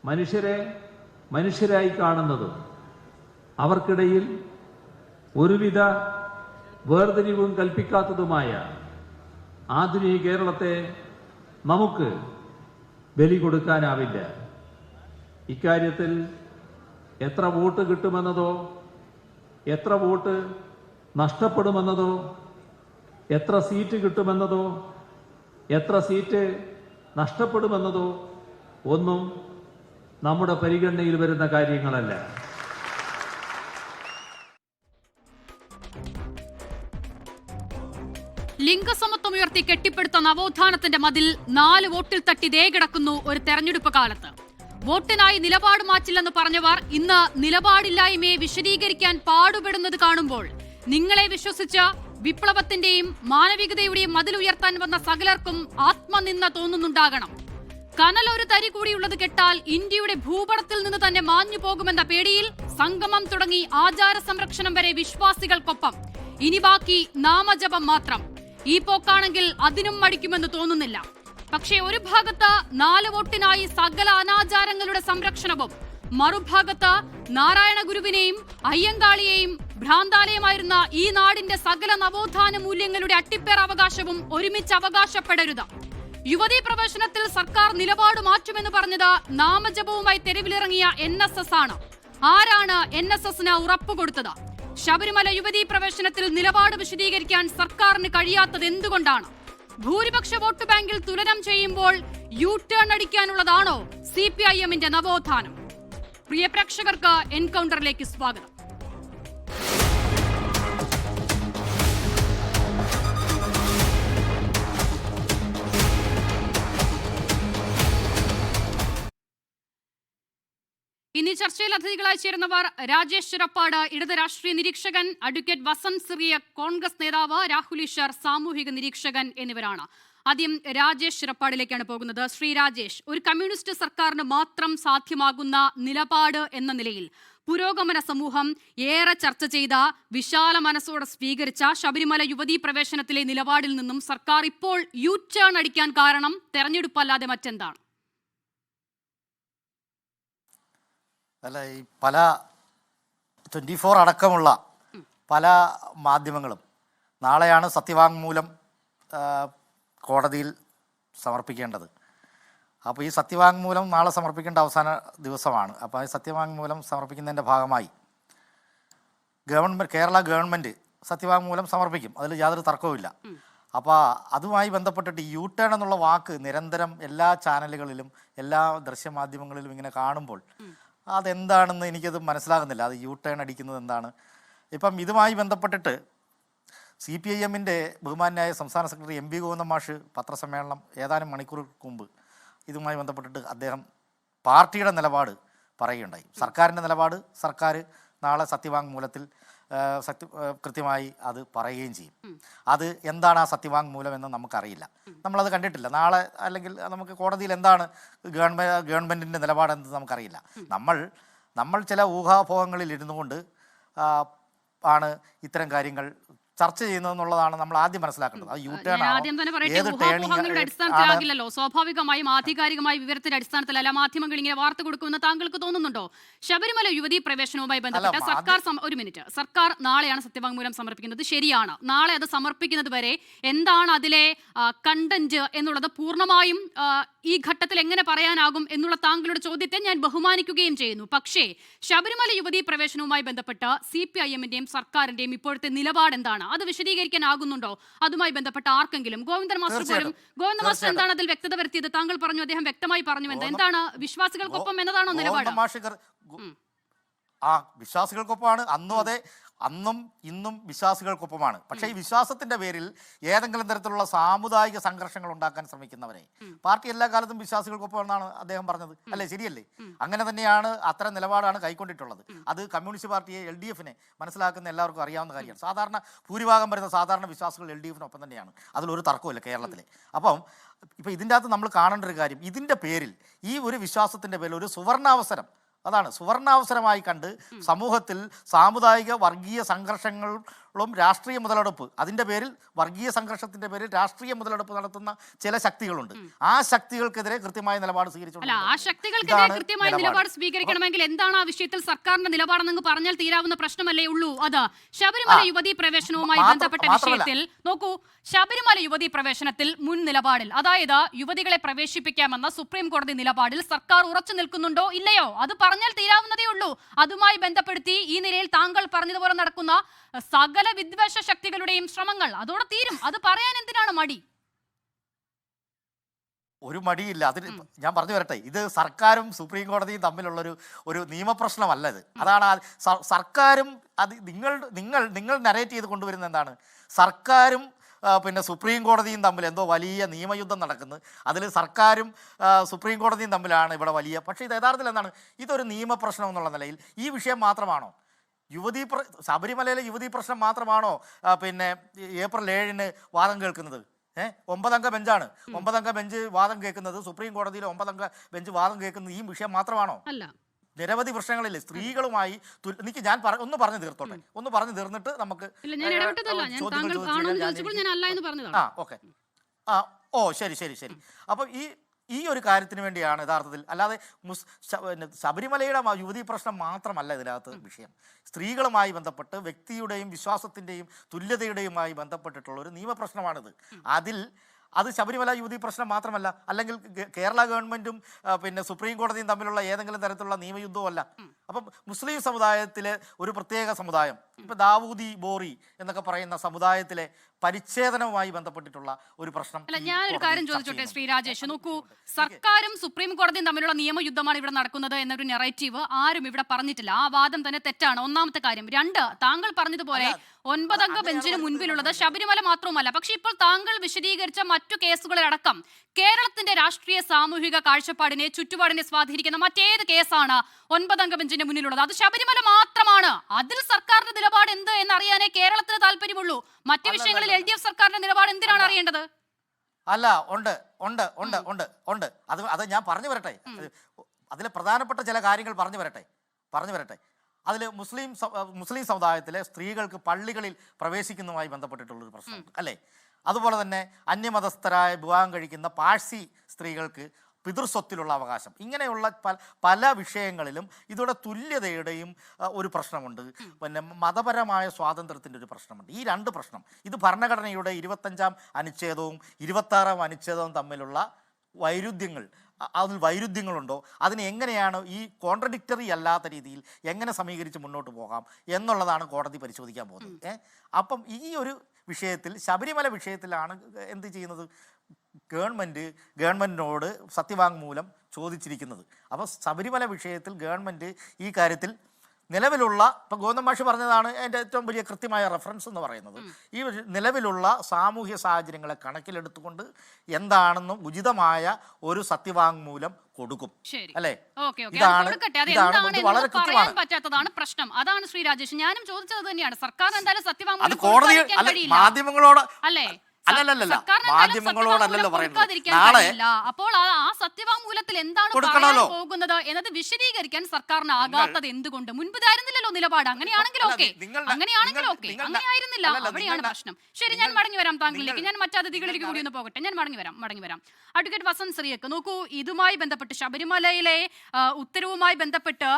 മനുഷ്യരെ മനുഷ്യരായി കാണുന്നതും അവർക്കിടയിൽ ഒരുവിധ വേർതിരിവും കൽപ്പിക്കാത്തതുമായ ആധുനിക കേരളത്തെ നമുക്ക് ബലി കൊടുക്കാനാവില്ല. ഇക്കാര്യത്തിൽ എത്ര വോട്ട് കിട്ടുമെന്നതോ എത്ര വോട്ട് നഷ്ടപ്പെടുമെന്നതോ എത്ര സീറ്റ് കിട്ടുമെന്നതോ എത്ര സീറ്റ് നഷ്ടപ്പെടുമെന്നതോ ഒന്നും നമ്മുടെ പരിഗണനയിൽ വരുന്ന കാര്യങ്ങളല്ല. ലിംഗസമത്വം ഉയർത്തി കെട്ടിപ്പടുത്ത നവോത്ഥാനത്തിന്റെ മതിൽ 4 വോട്ടിൽ തട്ടി ദേ കിടക്കുന്നു ഒരു തെരഞ്ഞെടുപ്പ് കാലത്ത്. വോട്ടിനായി നിലപാട് മാറ്റില്ലെന്ന് പറഞ്ഞവർ ഇന്ന് നിലപാടില്ലായ്മയെ വിശദീകരിക്കാൻ പാടുപെടുന്നത് കാണുമ്പോൾ നിങ്ങളെ വിശ്വസിച്ച വിപ്ലവത്തിന്റെയും മാനവികതയുടെയും മതിൽ ഉയർത്താൻ വന്ന സകലർക്കും ആത്മനിന്ദ തോന്നുന്നുണ്ടാകണം. കനലൊരു തരി കൂടിയുള്ളത് കെട്ടാൽ ഇന്ത്യയുടെ ഭൂപടത്തിൽ നിന്ന് തന്നെ മാഞ്ഞു പോകുമെന്ന പേടിയിൽ സംഗമം തുടങ്ങി ആചാര സംരക്ഷണം വരെ വിശ്വാസികൾക്കൊപ്പം. ഇനി ബാക്കി നാമജപം മാത്രം. ഈ പോക്കാണെങ്കിൽ അതിനും മടിക്കുമെന്ന് തോന്നുന്നില്ല. പക്ഷേ ഒരു ഭാഗത്ത് 4 വോട്ടിനായി സകല അനാചാരങ്ങളുടെ സംരക്ഷണവും, മറുഭാഗത്ത് നാരായണ ഗുരുവിനെയും അയ്യങ്കാളിയെയും ഭ്രാന്താലയമായിരുന്ന ഈ നാടിന്റെ സകല നവോത്ഥാന മൂല്യങ്ങളുടെ അട്ടിപ്പേർ അവകാശവും ഒരുമിച്ച് അവകാശപ്പെടരുത്. യുവതീ പ്രവേശനത്തിൽ സർക്കാർ നിലപാട് മാറ്റുമെന്ന് പറഞ്ഞത് നാമജപവുമായി തെരുവിലിറങ്ങിയ NSS ആണ്. ആരാണ് NSSന് ഉറപ്പുകൊടുത്തത്? ശബരിമല യുവതീ പ്രവേശനത്തിൽ നിലപാട് വിശദീകരിക്കാൻ സർക്കാരിന് കഴിയാത്തത് എന്തുകൊണ്ടാണ്? ഭൂരിപക്ഷ വോട്ട് ബാങ്കിൽ തുലനം ചെയ്യുമ്പോൾ യു ടേൺ അടിക്കാനുള്ളതാണോ CPIMന്റെ നവോത്ഥാനം? പ്രിയ പ്രേക്ഷകർക്ക് എൻകൗണ്ടറിലേക്ക് സ്വാഗതം. ഇനി ചർച്ചയിൽ അതിഥികളായി ചേരുന്നവർ രാജേഷ് ചിറപ്പാട്, ഇടത് രാഷ്ട്രീയ നിരീക്ഷകൻ, അഡ്വക്കേറ്റ് വസന്ത് സിറിയ, കോൺഗ്രസ് നേതാവ്, രാഹുൽ ഈശ്വർ, സാമൂഹിക നിരീക്ഷകൻ എന്നിവരാണ്. ആദ്യം രാജേഷ് ചിറപ്പാടിലേക്കാണ് പോകുന്നത്. ശ്രീ രാജേഷ്, ഒരു കമ്മ്യൂണിസ്റ്റ് സർക്കാരിന് മാത്രം സാധ്യമാകുന്ന നിലപാട് എന്ന നിലയിൽ പുരോഗമന സമൂഹം ഏറെ ചർച്ച ചെയ്ത, വിശാല മനസ്സോടെ സ്വീകരിച്ച ശബരിമല യുവതീ പ്രവേശനത്തിലെ നിലപാടിൽ നിന്നും സർക്കാർ ഇപ്പോൾ യു ടേൺ അടിക്കാൻ കാരണം തെരഞ്ഞെടുപ്പല്ലാതെ മറ്റെന്താണ്? അല്ല, ഈ പല 24 അടക്കമുള്ള പല മാധ്യമങ്ങളും നാളെയാണ് സത്യവാങ്മൂലം കോടതിയിൽ സമർപ്പിക്കേണ്ടത്. അപ്പോൾ ഈ സത്യവാങ്മൂലം നാളെ സമർപ്പിക്കേണ്ട അവസാന ദിവസമാണ്. അപ്പോൾ ഈ സത്യവാങ്മൂലം സമർപ്പിക്കുന്നതിൻ്റെ ഭാഗമായി കേരള ഗവൺമെൻറ് സത്യവാങ്മൂലം സമർപ്പിക്കും. അതിൽ യാതൊരു തർക്കവുമില്ല. അപ്പോൾ അതുമായി ബന്ധപ്പെട്ടിട്ട് യു ടേൺ എന്നുള്ള വാക്ക് നിരന്തരം എല്ലാ ചാനലുകളിലും എല്ലാ ദൃശ്യമാധ്യമങ്ങളിലും ഇങ്ങനെ കാണുമ്പോൾ അതെന്താണെന്ന് എനിക്കത് മനസ്സിലാകുന്നില്ല. അത് യു ടേൺ അടിക്കുന്നത് എന്താണ്? ഇപ്പം ഇതുമായി ബന്ധപ്പെട്ടിട്ട് CPIMൻ്റെ ബഹുമാന്യായ സംസ്ഥാന സെക്രട്ടറി MV ഗോവിന്ദൻ മാഷ് പത്രസമ്മേളനം ഏതാനും മണിക്കൂറുകൾക്ക് മുമ്പ് ഇതുമായി ബന്ധപ്പെട്ടിട്ട് അദ്ദേഹം പാർട്ടിയുടെ നിലപാട് പറയുകയുണ്ടായി. സർക്കാരിൻ്റെ നിലപാട് സർക്കാർ നാളെ സത്യവാങ്മൂലത്തിൽ കൃത്യമായി അത് പറയുകയും ചെയ്യും. അത് എന്താണ് ആ സത്യവാങ്മൂലം എന്ന് നമുക്കറിയില്ല, നമ്മളത് കണ്ടിട്ടില്ല. നാളെ അല്ലെങ്കിൽ നമുക്ക് കോടതിയിൽ എന്താണ് ഗവൺമെൻറ്റിൻ്റെ നിലപാടെന്ന് നമുക്കറിയില്ല. നമ്മൾ ചില ഊഹാഭോഗങ്ങളിൽ ഇരുന്നു കൊണ്ട് ആണ് ഇത്തരം കാര്യങ്ങൾ ചർച്ച ചെയ്യുന്നതെന്നുള്ളതാണ് നമ്മൾ ആദ്യം മനസ്സിലാക്കേണ്ടത്. അത് ഊഹാപോഹങ്ങളുടെ അടിസ്ഥാനത്തിലാകില്ലല്ലോ. സ്വാഭാവികമായും ആധികാരികമായ വിവരത്തിന്റെ അടിസ്ഥാനത്തിലല്ല മാധ്യമങ്ങൾ ഇങ്ങനെ വാർത്ത കൊടുക്കുമെന്ന് താങ്കൾക്ക് തോന്നുന്നുണ്ടോ? ശബരിമല യുവതീ പ്രവേശനവുമായി ബന്ധപ്പെട്ട് സർക്കാർ നാളെയാണ് സത്യവാങ്മൂലം സമർപ്പിക്കുന്നത്. ശരിയാണ്. നാളെ അത് സമർപ്പിക്കുന്നത് വരെ എന്താണ് അതിലെ കണ്ടന്റ് എന്നുള്ളത് പൂർണ്ണമായും ഈ ഘട്ടത്തിൽ എങ്ങനെ പറയാനാകും എന്നുള്ള താങ്കളുടെ ചോദ്യത്തെ ഞാൻ ബഹുമാനിക്കുകയും ചെയ്യുന്നു. പക്ഷേ ശബരിമല യുവതീ പ്രവേശനവുമായി ബന്ധപ്പെട്ട് CPIMന്റെയും സർക്കാരിന്റെയും ഇപ്പോഴത്തെ നിലപാട് എന്താണ്? അത് വിശദീകരിക്കാനാകുന്നുണ്ടോ? അതുമായി ബന്ധപ്പെട്ട ആർക്കെങ്കിലും? ഗോവിന്ദൻ മാസ്റ്റർ എന്താണ് അതിൽ വ്യക്തത വരുത്തിയത്? താങ്കൾ പറഞ്ഞു, അദ്ദേഹം വ്യക്തമായി പറഞ്ഞു. എന്താണ് വിശ്വാസികൾക്കൊപ്പം എന്നതാണോ നിലപാട്? വിശ്വാസികൾക്കൊപ്പമാണ്. അന്നും ഇന്നും വിശ്വാസികൾക്കൊപ്പമാണ്. പക്ഷേ ഈ വിശ്വാസത്തിന്റെ പേരിൽ ഏതെങ്കിലും തരത്തിലുള്ള സാമുദായിക സംഘർഷങ്ങൾ ഉണ്ടാക്കാൻ ശ്രമിക്കുന്നവരെ പാർട്ടി എല്ലാ കാലത്തും വിശ്വാസികൾക്കൊപ്പം എന്നാണ് അദ്ദേഹം പറഞ്ഞത്. അല്ലേ? ശരിയല്ലേ? അങ്ങനെ തന്നെയാണ്, അത്തരം നിലപാടാണ് കൈക്കൊണ്ടിട്ടുള്ളത്. അത് കമ്മ്യൂണിസ്റ്റ് പാർട്ടിയെ LDFനെ മനസ്സിലാക്കുന്ന എല്ലാവർക്കും അറിയാവുന്ന കാര്യമാണ്. സാധാരണ ഭൂരിഭാഗം വരുന്ന സാധാരണ വിശ്വാസികൾ LDFനൊപ്പം തന്നെയാണ്. അതിലൊരു തർക്കമില്ല കേരളത്തിലെ. അപ്പം ഇപ്പം ഇതിൻ്റെ അകത്ത് നമ്മൾ കാണേണ്ട ഒരു കാര്യം, ഇതിൻ്റെ പേരിൽ ഈ ഒരു വിശ്വാസത്തിൻ്റെ പേരിൽ ഒരു സുവർണാവസരമായി കണ്ട് സമൂഹത്തിൽ സാമുദായിക വർഗീയ സംഘർഷങ്ങൾ രാഷ്ട്രീയ മുതലെടുപ്പ്, അതിൻ്റെ പേരിൽ വർഗീയ സംഘർഷത്തിന്റെ പേരിൽ രാഷ്ട്രീയ മുതലെടുപ്പ് നടത്തുന്ന ചില ശക്തികളുണ്ട്. ആ ശക്തികൾക്കെതിരെ കൃത്യമായ നിലപാട് സ്വീകരിച്ചു. ആ ശക്തികൾക്കെതിരെ കൃത്യമായ നിലപാട് സ്വീകരിക്കണമെങ്കിൽ എന്താണ് ആ വിഷയത്തിൽ സർക്കാരിന്റെ നിലപാടെന്ന് പറഞ്ഞാൽ തീരാവുന്ന പ്രശ്നമല്ലേ ഉള്ളൂ. അത് ശബരിമല യുവതീ പ്രവേശനവുമായി ബന്ധപ്പെട്ട വിഷയത്തിൽ നോക്കൂ, ശബരിമല യുവതീ പ്രവേശനത്തിൽ മുൻ നിലപാടിൽ, അതായത് യുവതികളെ പ്രവേശിപ്പിക്കാമെന്ന സുപ്രീം കോടതി നിലപാടിൽ സർക്കാർ ഉറച്ചു നിൽക്കുന്നുണ്ടോ ഇല്ലയോ, അത് പറഞ്ഞാൽ തീരാവുന്നതേ ഉള്ളൂ. അതുമായി ബന്ധപ്പെടുത്തി ഈ നിലയിൽ താങ്കൾ പറഞ്ഞതുപോലെ നടക്കുന്ന സകല വിദ്വേഷ ശക്തികളുടെയും ശ്രമങ്ങൾ അതോടെ തീരും. അത് പറയാൻ എന്തിനാണ് മടി? ഒരു മടിയില്ല. അതിന് ഞാൻ പറഞ്ഞു വരട്ടെ, ഇത് സർക്കാരും സുപ്രീം കോടതിയും തമ്മിലുള്ളൊരു നിയമപ്രശ്നമല്ല ഇത്. അതാണ് സർക്കാരും അത് നിങ്ങൾ നരേറ്റ് ചെയ്ത് കൊണ്ടുവരുന്ന എന്താണ്, സർക്കാരും പിന്നെ സുപ്രീം കോടതിയും തമ്മിൽ എന്തോ വലിയ നിയമയുദ്ധം നടക്കുന്നത്. അതിൽ സർക്കാരും സുപ്രീം കോടതിയും തമ്മിലാണ് ഇവിടെ വലിയ. പക്ഷേ ഇത് യഥാർത്ഥത്തിൽ എന്താണ്, ഇതൊരു നിയമപ്രശ്നം എന്നുള്ള നിലയിൽ ഈ വിഷയം മാത്രമാണോ, ശബരിമലയിലെ യുവതീ പ്രശ്നം മാത്രമാണോ പിന്നെ ഏപ്രിൽ 7-ന് വാദം കേൾക്കുന്നത്? 9-അംഗ ബെഞ്ചാണ്. 9-അംഗ ബെഞ്ച് വാദം കേൾക്കുന്നത്, സുപ്രീം കോടതിയിലെ 9-അംഗ ബെഞ്ച് വാദം കേൾക്കുന്നത് ഈ വിഷയം മാത്രമാണോ? അല്ല, നിരവധി പ്രശ്നങ്ങളില്ലേ സ്ത്രീകളുമായി. എനിക്ക് ഞാൻ ഒന്ന് പറഞ്ഞു തീർത്തോട്ടെ, ഒന്ന് പറഞ്ഞു തീർന്നിട്ട് നമുക്ക് ഓക്കെ. ഓ ശരി. അപ്പം ഈ ഒരു കാര്യത്തിന് വേണ്ടിയാണ് യഥാർത്ഥത്തിൽ, അല്ലാതെ ശബരിമലയുടെ യുവതീ പ്രശ്നം മാത്രമല്ല ഇതിനകത്ത് വിഷയം. സ്ത്രീകളുമായി ബന്ധപ്പെട്ട് വ്യക്തിയുടെയും വിശ്വാസത്തിൻ്റെയും തുല്യതയുടെയുമായി ബന്ധപ്പെട്ടിട്ടുള്ള ഒരു നിയമപ്രശ്നമാണിത്. അത് ശബരിമല യുവതീ പ്രശ്നം മാത്രമല്ല, അല്ലെങ്കിൽ കേരള ഗവൺമെൻറ്റും പിന്നെ സുപ്രീം കോടതിയും തമ്മിലുള്ള ഏതെങ്കിലും തരത്തിലുള്ള നിയമയുദ്ധവും അല്ല. അപ്പം മുസ്ലിം സമുദായത്തിലെ ഒരു പ്രത്യേക സമുദായം, ഇപ്പം ദാവൂദി ബോറി എന്നൊക്കെ പറയുന്ന സമുദായത്തിലെ പരിച്ഛേദനവുമായി ബന്ധപ്പെട്ടിട്ടുള്ള ഒരു പ്രശ്നം. അല്ല, ഞാനൊരു കാര്യം ചോദിച്ചോട്ടെ ശ്രീ രാജേഷ്. നോക്കൂ, സർക്കാരും സുപ്രീം കോടതിയും തമ്മിലുള്ള നിയമയുദ്ധമാണ് ഇവിടെ നടക്കുന്നത് എന്നൊരു നെറേറ്റീവ് ആരും ഇവിടെ പറഞ്ഞിട്ടില്ല. ആ വാദം തന്നെ തെറ്റാണ്, ഒന്നാമത്തെ കാര്യം. 2, താങ്കൾ പറഞ്ഞതുപോലെ 9-അംഗ ബെഞ്ചിന് മുൻപിലുള്ളത് ശബരിമല മാത്രവുമല്ല. പക്ഷെ ഇപ്പോൾ താങ്കൾ വിശദീകരിച്ച മറ്റു കേസുകളടക്കം കേരളത്തിന്റെ രാഷ്ട്രീയ സാമൂഹിക കാഴ്ചപ്പാടിനെ ചുറ്റുപാടിനെ സ്വാധീനിക്കുന്ന മറ്റേത് കേസാണ് 9-അംഗ ബെഞ്ചിന്റെ മുന്നിലുള്ളത്? അത് ശബരിമല മാത്രമാണ്. അതിൽ സർക്കാരിന്റെ നിലപാട് എന്ത് എന്നറിയാനേ കേരളത്തിന് താല്പര്യമുള്ളൂ. മറ്റു വിഷയങ്ങളിൽ LDF സർക്കാരിന്റെ നിലപാട് എന്തിനാണ് അറിയേണ്ടത്? അല്ല, ഉണ്ട്. അത് ഞാൻ പറഞ്ഞു വരട്ടെ. അതിലെ പ്രധാനപ്പെട്ട ചില കാര്യങ്ങൾ പറഞ്ഞു വരട്ടെ. അതിൽ മുസ്ലിം സമുദായത്തിലെ സ്ത്രീകൾക്ക് പള്ളികളിൽ പ്രവേശിക്കുന്നതുമായി ബന്ധപ്പെട്ടിട്ടുള്ളൊരു പ്രശ്നം അല്ലേ. അതുപോലെ തന്നെ അന്യമതസ്ഥരായ വിവാഹം കഴിക്കുന്ന പാഴ്സി സ്ത്രീകൾക്ക് പിതൃസ്വത്തിലുള്ള അവകാശം, ഇങ്ങനെയുള്ള പല വിഷയങ്ങളിലും ഇതോടെ തുല്യതയുടെയും ഒരു പ്രശ്നമുണ്ട്. പിന്നെ മതപരമായ സ്വാതന്ത്ര്യത്തിൻ്റെ ഒരു പ്രശ്നമുണ്ട്. ഈ 2 പ്രശ്നം, ഇത് ഭരണഘടനയുടെ 25-ാം അനുച്ഛേദവും 26-ാം അനുച്ഛേദവും തമ്മിലുള്ള അതിൽ വൈരുദ്ധ്യങ്ങളുണ്ടോ, അതിന് എങ്ങനെയാണ് ഈ കോൺട്രഡിക്റ്ററി അല്ലാത്ത രീതിയിൽ എങ്ങനെ സമീകരിച്ച് മുന്നോട്ട് പോകാം എന്നുള്ളതാണ് കോടതി പരിശോധിക്കാൻ പോകുന്നത്. അപ്പം ഈ ഒരു വിഷയത്തിൽ, ശബരിമല വിഷയത്തിലാണ് എന്ത് ചെയ്യുന്നത്, ഗവൺമെൻറ്റിനോട് സത്യവാങ്മൂലം ചോദിച്ചിരിക്കുന്നത്. അപ്പോൾ ശബരിമല വിഷയത്തിൽ ഗവൺമെൻറ് ഈ കാര്യത്തിൽ നിലവിലുള്ള, ഇപ്പം ഗോവിന്ദൻ മാഷ് പറഞ്ഞതാണ് അതിൻ്റെ ഏറ്റവും വലിയ കൃത്യമായ റെഫറൻസ് എന്ന് പറയുന്നത്, ഈ നിലവിലുള്ള സാമൂഹ്യ സാഹചര്യങ്ങളെ കണക്കിലെടുത്തുകൊണ്ട് എന്താണെന്നും ഉചിതമായ ഒരു സത്യവാങ്മൂലം കൊടുക്കും. അല്ലേ? വളരെ പറയാൻ പറ്റാത്തതാണ് പ്രശ്നം. അതാണ് ശ്രീ രാജേഷ്, ഞാനും ചോദിച്ചത് തന്നെയാണ്. സർക്കാർ എന്തായാലും സത്യവാങ്മൂലം കോടതി മാധ്യമങ്ങളോട് അല്ലേ, മാധ്യമങ്ങളോടല്ലോ പറയുന്നത്. നാളെ അപ്പോൾ ആ സത്യവാങ്മൂലത്തിൽ എന്താണ് പോകുന്നത് എന്നത് വിശദീകരിക്കാൻ സർക്കാരിന് ആകാത്തത് എന്തുകൊണ്ട്? മുൻപ് ആയിരുന്നില്ലല്ലോ നിലപാട്. അങ്ങനെയാണെങ്കിലും ഓക്കെ, അങ്ങനെയായിരുന്നില്ല, അവിടെയാണ് പ്രശ്നം. ശരി, ഞാൻ മടങ്ങി വരാം താങ്കളിലേക്ക്. ഞാൻ മറ്റതിഥികളിലേക്ക് കൂടി ഒന്ന് പോകട്ടെ. ഞാൻ മടങ്ങി വരാം. അഡ്വക്കേറ്റ് വസന്ത് ശ്രീയക്ക്, നോക്കൂ, ഇതുമായി ബന്ധപ്പെട്ട് ശബരിമലയിലെ ഉത്തരവുമായി ബന്ധപ്പെട്ട്,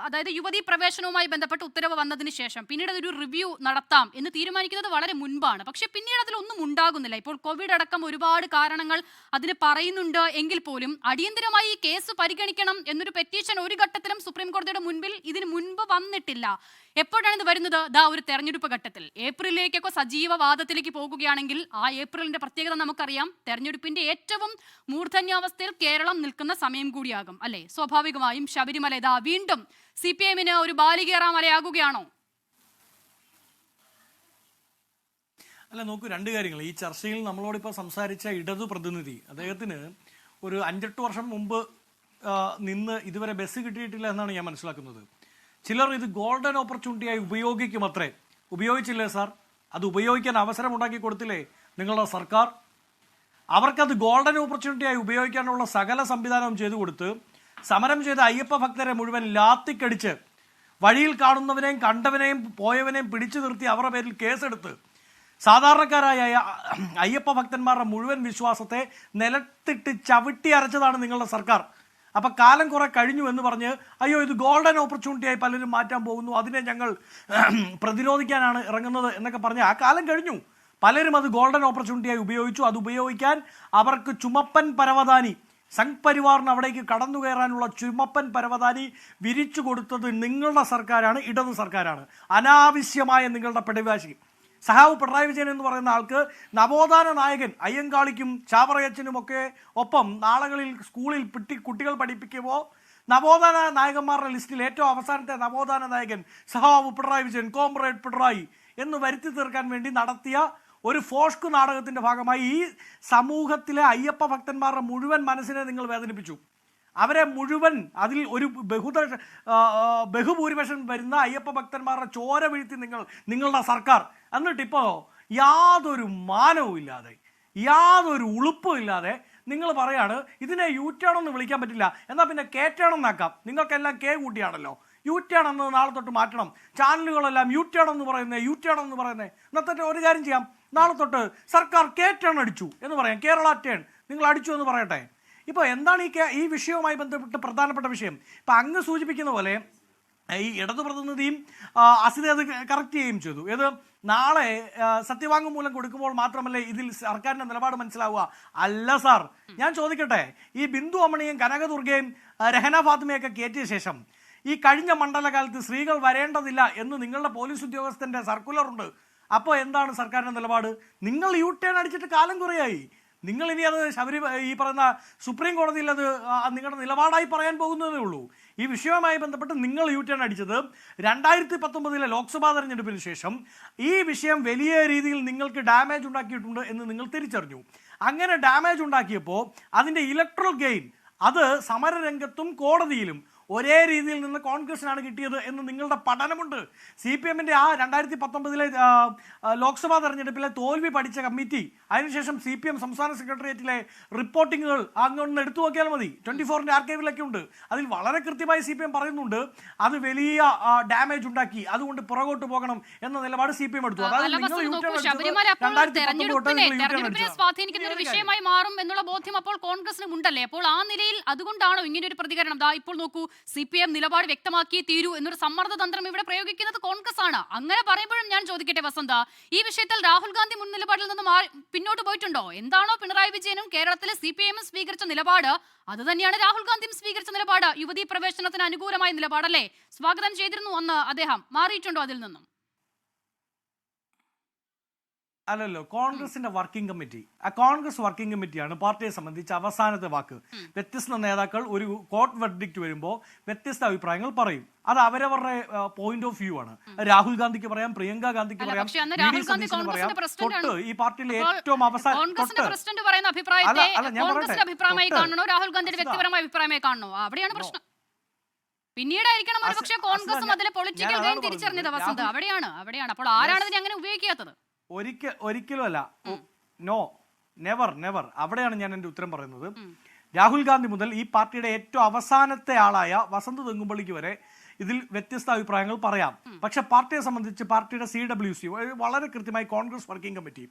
അതായത് യുവതീ പ്രവേശനവുമായി ബന്ധപ്പെട്ട് ഉത്തരവ് വന്നതിന് ശേഷം പിന്നീട് അതൊരു റിവ്യൂ നടത്താം എന്ന് തീരുമാനിക്കുന്നത് വളരെ മുൻപാണ്. പക്ഷെ പിന്നീട് അതിലൊന്നും ഉണ്ടാകുന്നില്ല. ഇപ്പോൾ കോവിഡ് അടക്കം ഒരുപാട് കാരണങ്ങൾ അതിന് പറയുന്നുണ്ട് എങ്കിൽ പോലും അടിയന്തരമായി ഈ കേസ് പരിഗണിക്കണം എന്നൊരു പെറ്റീഷൻ ഒരു ഘട്ടത്തിലും സുപ്രീം കോടതിയുടെ മുൻപിൽ ഇതിന് മുൻപ് വന്നിട്ടില്ല. എപ്പോഴാണ് ഇത് വരുന്നത്? ഒരു തെരഞ്ഞെടുപ്പ് ഘട്ടത്തിൽ. ഏപ്രിലിലേക്കൊക്കെ സജീവ വാദത്തിലേക്ക് പോകുകയാണെങ്കിൽ ആ ഏപ്രിലിന്റെ പ്രത്യേകത നമുക്കറിയാം. തെരഞ്ഞെടുപ്പിന്റെ ഏറ്റവും മൂർധന്യാവസ്ഥയിൽ കേരളം നിൽക്കുന്ന സമയം കൂടിയാകും അല്ലെ. സ്വാഭാവികമായും ശബരിമല വീണ്ടും CPM-ന് ഒരു ബാലികേറാമലയാകുകയാണോ? അല്ല, നോക്കൂ, 2 കാര്യങ്ങൾ. ഈ ചർച്ചയിൽ നമ്മളോടിപ്പോൾ സംസാരിച്ച ഇടതു പ്രതിനിധി, അദ്ദേഹത്തിന് ഒരു 5-8 വർഷം മുമ്പ് നിന്ന് ഇതുവരെ ബസ് കിട്ടിയിട്ടില്ല എന്നാണ് ഞാൻ മനസ്സിലാക്കുന്നത്. ചിലർ ഇത് ഗോൾഡൻ ഓപ്പർച്യൂണിറ്റിയായി ഉപയോഗിക്കുമത്രേ. ഉപയോഗിച്ചില്ലേ സാർ? അത് ഉപയോഗിക്കാൻ അവസരം ഉണ്ടാക്കി കൊടുത്തില്ലേ നിങ്ങളുടെ സർക്കാർ? അവർക്കത് ഗോൾഡൻ ഓപ്പർച്യൂണിറ്റിയായി ഉപയോഗിക്കാനുള്ള സകല സംവിധാനവും ചെയ്തു കൊടുത്ത് സമരം ചെയ്ത അയ്യപ്പ ഭക്തരെ മുഴുവൻ ലാത്തിക്കടിച്ച് വഴിയിൽ കാണുന്നവനെയും കണ്ടവനെയും പോയവനെയും പിടിച്ചു നിർത്തി അവരുടെ പേരിൽ കേസെടുത്ത് സാധാരണക്കാരായ അയ്യപ്പ ഭക്തന്മാരുടെ മുഴുവൻ വിശ്വാസത്തെ നിലത്തിട്ട് ചവിട്ടി അരച്ചതാണ് നിങ്ങളുടെ സർക്കാർ. അപ്പം കാലം കുറെ കഴിഞ്ഞു എന്ന് പറഞ്ഞ് അയ്യോ ഇത് ഗോൾഡൻ ഓപ്പർച്യൂണിറ്റിയായി പലരും മാറ്റാൻ പോകുന്നു, അതിനെ ഞങ്ങൾ പ്രതിരോധിക്കാനാണ് ഇറങ്ങുന്നത് എന്നൊക്കെ പറഞ്ഞ് ആ കാലം കഴിഞ്ഞു. പലരും അത് ഗോൾഡൻ ഓപ്പർച്യൂണിറ്റിയായി ഉപയോഗിച്ചു. അത് ഉപയോഗിക്കാൻ അവർക്ക് ചുമപ്പൻ പരവതാനി, സംഘ് പരിവാറിന് അവിടേക്ക് കടന്നു കയറാനുള്ള ചുമപ്പൻ പരവതാനി വിരിച്ചു കൊടുത്തത് നിങ്ങളുടെ സർക്കാരാണ്, ഇടതു സർക്കാരാണ്. അനാവശ്യമായ നിങ്ങളുടെ പിടിവാശി. സഹാവ് പിണറായി വിജയൻ എന്ന് പറയുന്ന ആൾക്ക് നവോത്ഥാന നായകൻ അയ്യങ്കാളിക്കും ചാവറയച്ചനുമൊക്കെ ഒപ്പം നാളുകളിൽ സ്കൂളിൽ കുട്ടികൾ പഠിപ്പിക്കുമ്പോൾ നവോത്ഥാന നായകന്മാരുടെ ലിസ്റ്റിൽ ഏറ്റവും അവസാനത്തെ നവോത്ഥാന നായകൻ സഹാവ് പിണറായി വിജയൻ, കോമ്രേഡ് പിണറായി എന്ന് വരുത്തി തീർക്കാൻ വേണ്ടി നടത്തിയ ഒരു ഫോഷ്ക് നാടകത്തിന്റെ ഭാഗമായി ഈ സമൂഹത്തിലെ അയ്യപ്പ ഭക്തന്മാരുടെ മുഴുവൻ മനസ്സിനെ നിങ്ങൾ വേദനിപ്പിച്ചു. അവരെ മുഴുവൻ അതിൽ ഒരു ബഹുഭൂരിപക്ഷം വരുന്ന അയ്യപ്പ ഭക്തന്മാരുടെ ചോര വീഴ്ത്തി നിങ്ങളുടെ സർക്കാർ. എന്നിട്ടിപ്പോൾ യാതൊരു മാനവും ഇല്ലാതെ, യാതൊരു ഉളുപ്പും ഇല്ലാതെ നിങ്ങൾ പറയാണ് ഇതിനെ യു-ടേൺ എന്ന് വിളിക്കാൻ പറ്റില്ല, എന്നാൽ പിന്നെ കെ-ടേൺ എന്നാക്കാം. നിങ്ങൾക്കെല്ലാം കെ കൂട്ടിയാണല്ലോ. യു-ടേൺ എന്ന് നാളെ തൊട്ട് മാറ്റണം. ചാനലുകളെല്ലാം യു-ടേൺ എന്ന് പറയുന്നത്. എന്നിട്ട് ഒരു കാര്യം ചെയ്യാം, നാളെ തൊട്ട് സർക്കാർ കെ-ടേൺ അടിച്ചു എന്ന് പറയാം. കേരള ടേൺ നിങ്ങൾ അടിച്ചു എന്ന് പറയട്ടെ. ഇപ്പോൾ എന്താണ് ഈ വിഷയവുമായി ബന്ധപ്പെട്ട് പ്രധാനപ്പെട്ട വിഷയം? ഇപ്പം അങ്ങ് സൂചിപ്പിക്കുന്ന പോലെ ഈ ഇടതു പ്രതിനിധിയും അസിത അത് കറക്റ്റ് ചെയ്യുകയും ചെയ്തു. ഏത് നാളെ സത്യവാങ്മൂലം കൊടുക്കുമ്പോൾ മാത്രമല്ലേ ഇതിൽ സർക്കാരിന്റെ നിലപാട് മനസ്സിലാവുക? അല്ല സാർ, ഞാൻ ചോദിക്കട്ടെ, ഈ ബിന്ദു അമ്മണിയും കനകദുർഗയും രഹന ഫാത്തിമയൊക്കെ കയറ്റിയ ശേഷം ഈ കഴിഞ്ഞ മണ്ഡലകാലത്ത് സ്ത്രീകൾ വരേണ്ടതില്ല എന്ന് നിങ്ങളുടെ പോലീസ് ഉദ്യോഗസ്ഥന്റെ സർക്കുലർ ഉണ്ട്. അപ്പോൾ എന്താണ് സർക്കാരിന്റെ നിലപാട്? നിങ്ങൾ യു-ടേൺ അടിച്ചിട്ട് കാലം കുറയായി. നിങ്ങൾ ഇനി അത് ഈ പറയുന്ന സുപ്രീം കോടതിയിൽ അത് നിങ്ങളുടെ നിലപാടായി പറയാൻ പോകുന്നതേ ഉള്ളൂ. ഈ വിഷയവുമായി ബന്ധപ്പെട്ട് നിങ്ങൾ യു-ടേൺ അടിച്ചത് 2019 ലോക്സഭാ തെരഞ്ഞെടുപ്പിന് ശേഷം ഈ വിഷയം വലിയ രീതിയിൽ നിങ്ങൾക്ക് ഡാമേജ് ഉണ്ടാക്കിയിട്ടുണ്ട് എന്ന് നിങ്ങൾ തിരിച്ചറിഞ്ഞു. അങ്ങനെ ഡാമേജ് ഉണ്ടാക്കിയപ്പോൾ അതിൻ്റെ ഇലക്ട്രൽ ഗെയിൻ അത് സമരരംഗത്തും കോടതിയിലും ഒരേ രീതിയിൽ നിന്ന് കോൺഗ്രസിനാണ് കിട്ടിയത് എന്ന് നിങ്ങളുടെ പഠനമുണ്ട്. CPM-ന്റെ ആ 2019 ലോക്സഭാ തെരഞ്ഞെടുപ്പിലെ തോൽവി പഠിച്ച കമ്മിറ്റി, അതിനുശേഷം CPM സംസ്ഥാന സെക്രട്ടേറിയറ്റിലെ റിപ്പോർട്ടിങ്ങുകൾ അങ്ങൊന്ന് എടുത്തു നോക്കിയാൽ മതി. 24-ന്റെ ആർക്കൈവിലൊക്കെ ഉണ്ട്. അതിൽ വളരെ കൃത്യമായി CPM പറയുന്നുണ്ട് അത് വലിയ ഡാമേജ് ഉണ്ടാക്കി, അതുകൊണ്ട് പുറകോട്ട് പോകണം എന്ന നിലപാട് CPM എടുത്തു. തെരഞ്ഞെടുപ്പിനെ സ്വാധീനിക്കുന്ന ഒരു വിഷയമായി മാറും എന്നുള്ള ബോധ്യം അപ്പോൾ കോൺഗ്രസിനും ഉണ്ടല്ലേ? അപ്പോൾ ആ നിലയിൽ അതുകൊണ്ടാണോ ഇങ്ങനെ ഒരു പ്രതികരണം? ഇപ്പോൾ നോക്കൂ, CPM നിലപാട് വ്യക്തമാക്കി തീരൂ എന്നൊരു സമ്മർദ്ദ തന്ത്രം ഇവിടെ പ്രയോഗിക്കുന്നത് കോൺഗ്രസ് ആണ്. അങ്ങനെ പറയുമ്പോഴും ഞാൻ ചോദിക്കട്ടെ വസന്ത, ഈ വിഷയത്തിൽ രാഹുൽ ഗാന്ധി മുൻ നിലപാടിൽ നിന്ന് പിന്നോട്ട് പോയിട്ടുണ്ടോ? എന്താണോ പിണറായി വിജയനും കേരളത്തിലെ CPM സ്വീകരിച്ച നിലപാട് അത് തന്നെയാണ് രാഹുൽ ഗാന്ധിയും സ്വീകരിച്ച നിലപാട്. യുവതീ പ്രവേശനത്തിന് അനുകൂലമായ നിലപാടല്ലേ സ്വാഗതം ചെയ്തിരുന്നു അന്ന് അദ്ദേഹം. മാറിയിട്ടുണ്ടോ അതിൽ നിന്നും? അല്ലല്ലോ, കോൺഗ്രസിന്റെ വർക്കിംഗ് കമ്മിറ്റി, ആ കോൺഗ്രസ് വർക്കിംഗ് കമ്മിറ്റിയാണ് പാർട്ടിയെ സംബന്ധിച്ച് അവസാനത്തെ വാക്ക്. വ്യത്യസ്ത നേതാക്കൾ ഒരു കോർട്ട് വെർഡിക്റ്റ് വരുമ്പോൾ വ്യത്യസ്ത അഭിപ്രായങ്ങൾ പറയും. അത് അവരവരുടെ പോയിന്റ് ഓഫ് വ്യൂ ആണ്. രാഹുൽ ഗാന്ധിക്ക് പറയാം, പ്രിയങ്ക ഗാന്ധിക്ക് പറയാം, തൊട്ട് ഈ പാർട്ടിയിലെ ഏറ്റവും അവസാനം രാഹുൽ ഗാന്ധിയുടെ വ്യക്തിപരമായ അഭിപ്രായമായി കാണണോ? അവിടെയാണ് പ്രശ്നം. പിന്നീടായിരിക്കണം ഒരു പക്ഷേ കോൺഗ്രസും അതിലെ പൊളിറ്റിക്കൽ ഗെയിം തിരിച്ചറിഞ്ഞത് വസന്ത്. അവിടെയാണ്. അപ്പോൾ ആരാണ് ഇതിനെ അങ്ങനെ ഉപയോഗിക്കാത്തത്? ഒരിക്കലും അല്ല. No, never. അവിടെയാണ് ഞാൻ എൻ്റെ ഉത്തരം പറയുന്നത്. രാഹുൽ ഗാന്ധി മുതൽ ഈ പാർട്ടിയുടെ ഏറ്റവും അവസാനത്തെ ആളായ വസന്ത് തെങ്ങുംപള്ളിക്ക് വരെ ഇതിൽ വ്യത്യസ്ത അഭിപ്രായങ്ങൾ പറയാം. പക്ഷെ പാർട്ടിയെ സംബന്ധിച്ച് പാർട്ടിയുടെ CWC വളരെ കൃത്യമായി കോൺഗ്രസ് വർക്കിംഗ് കമ്മിറ്റി,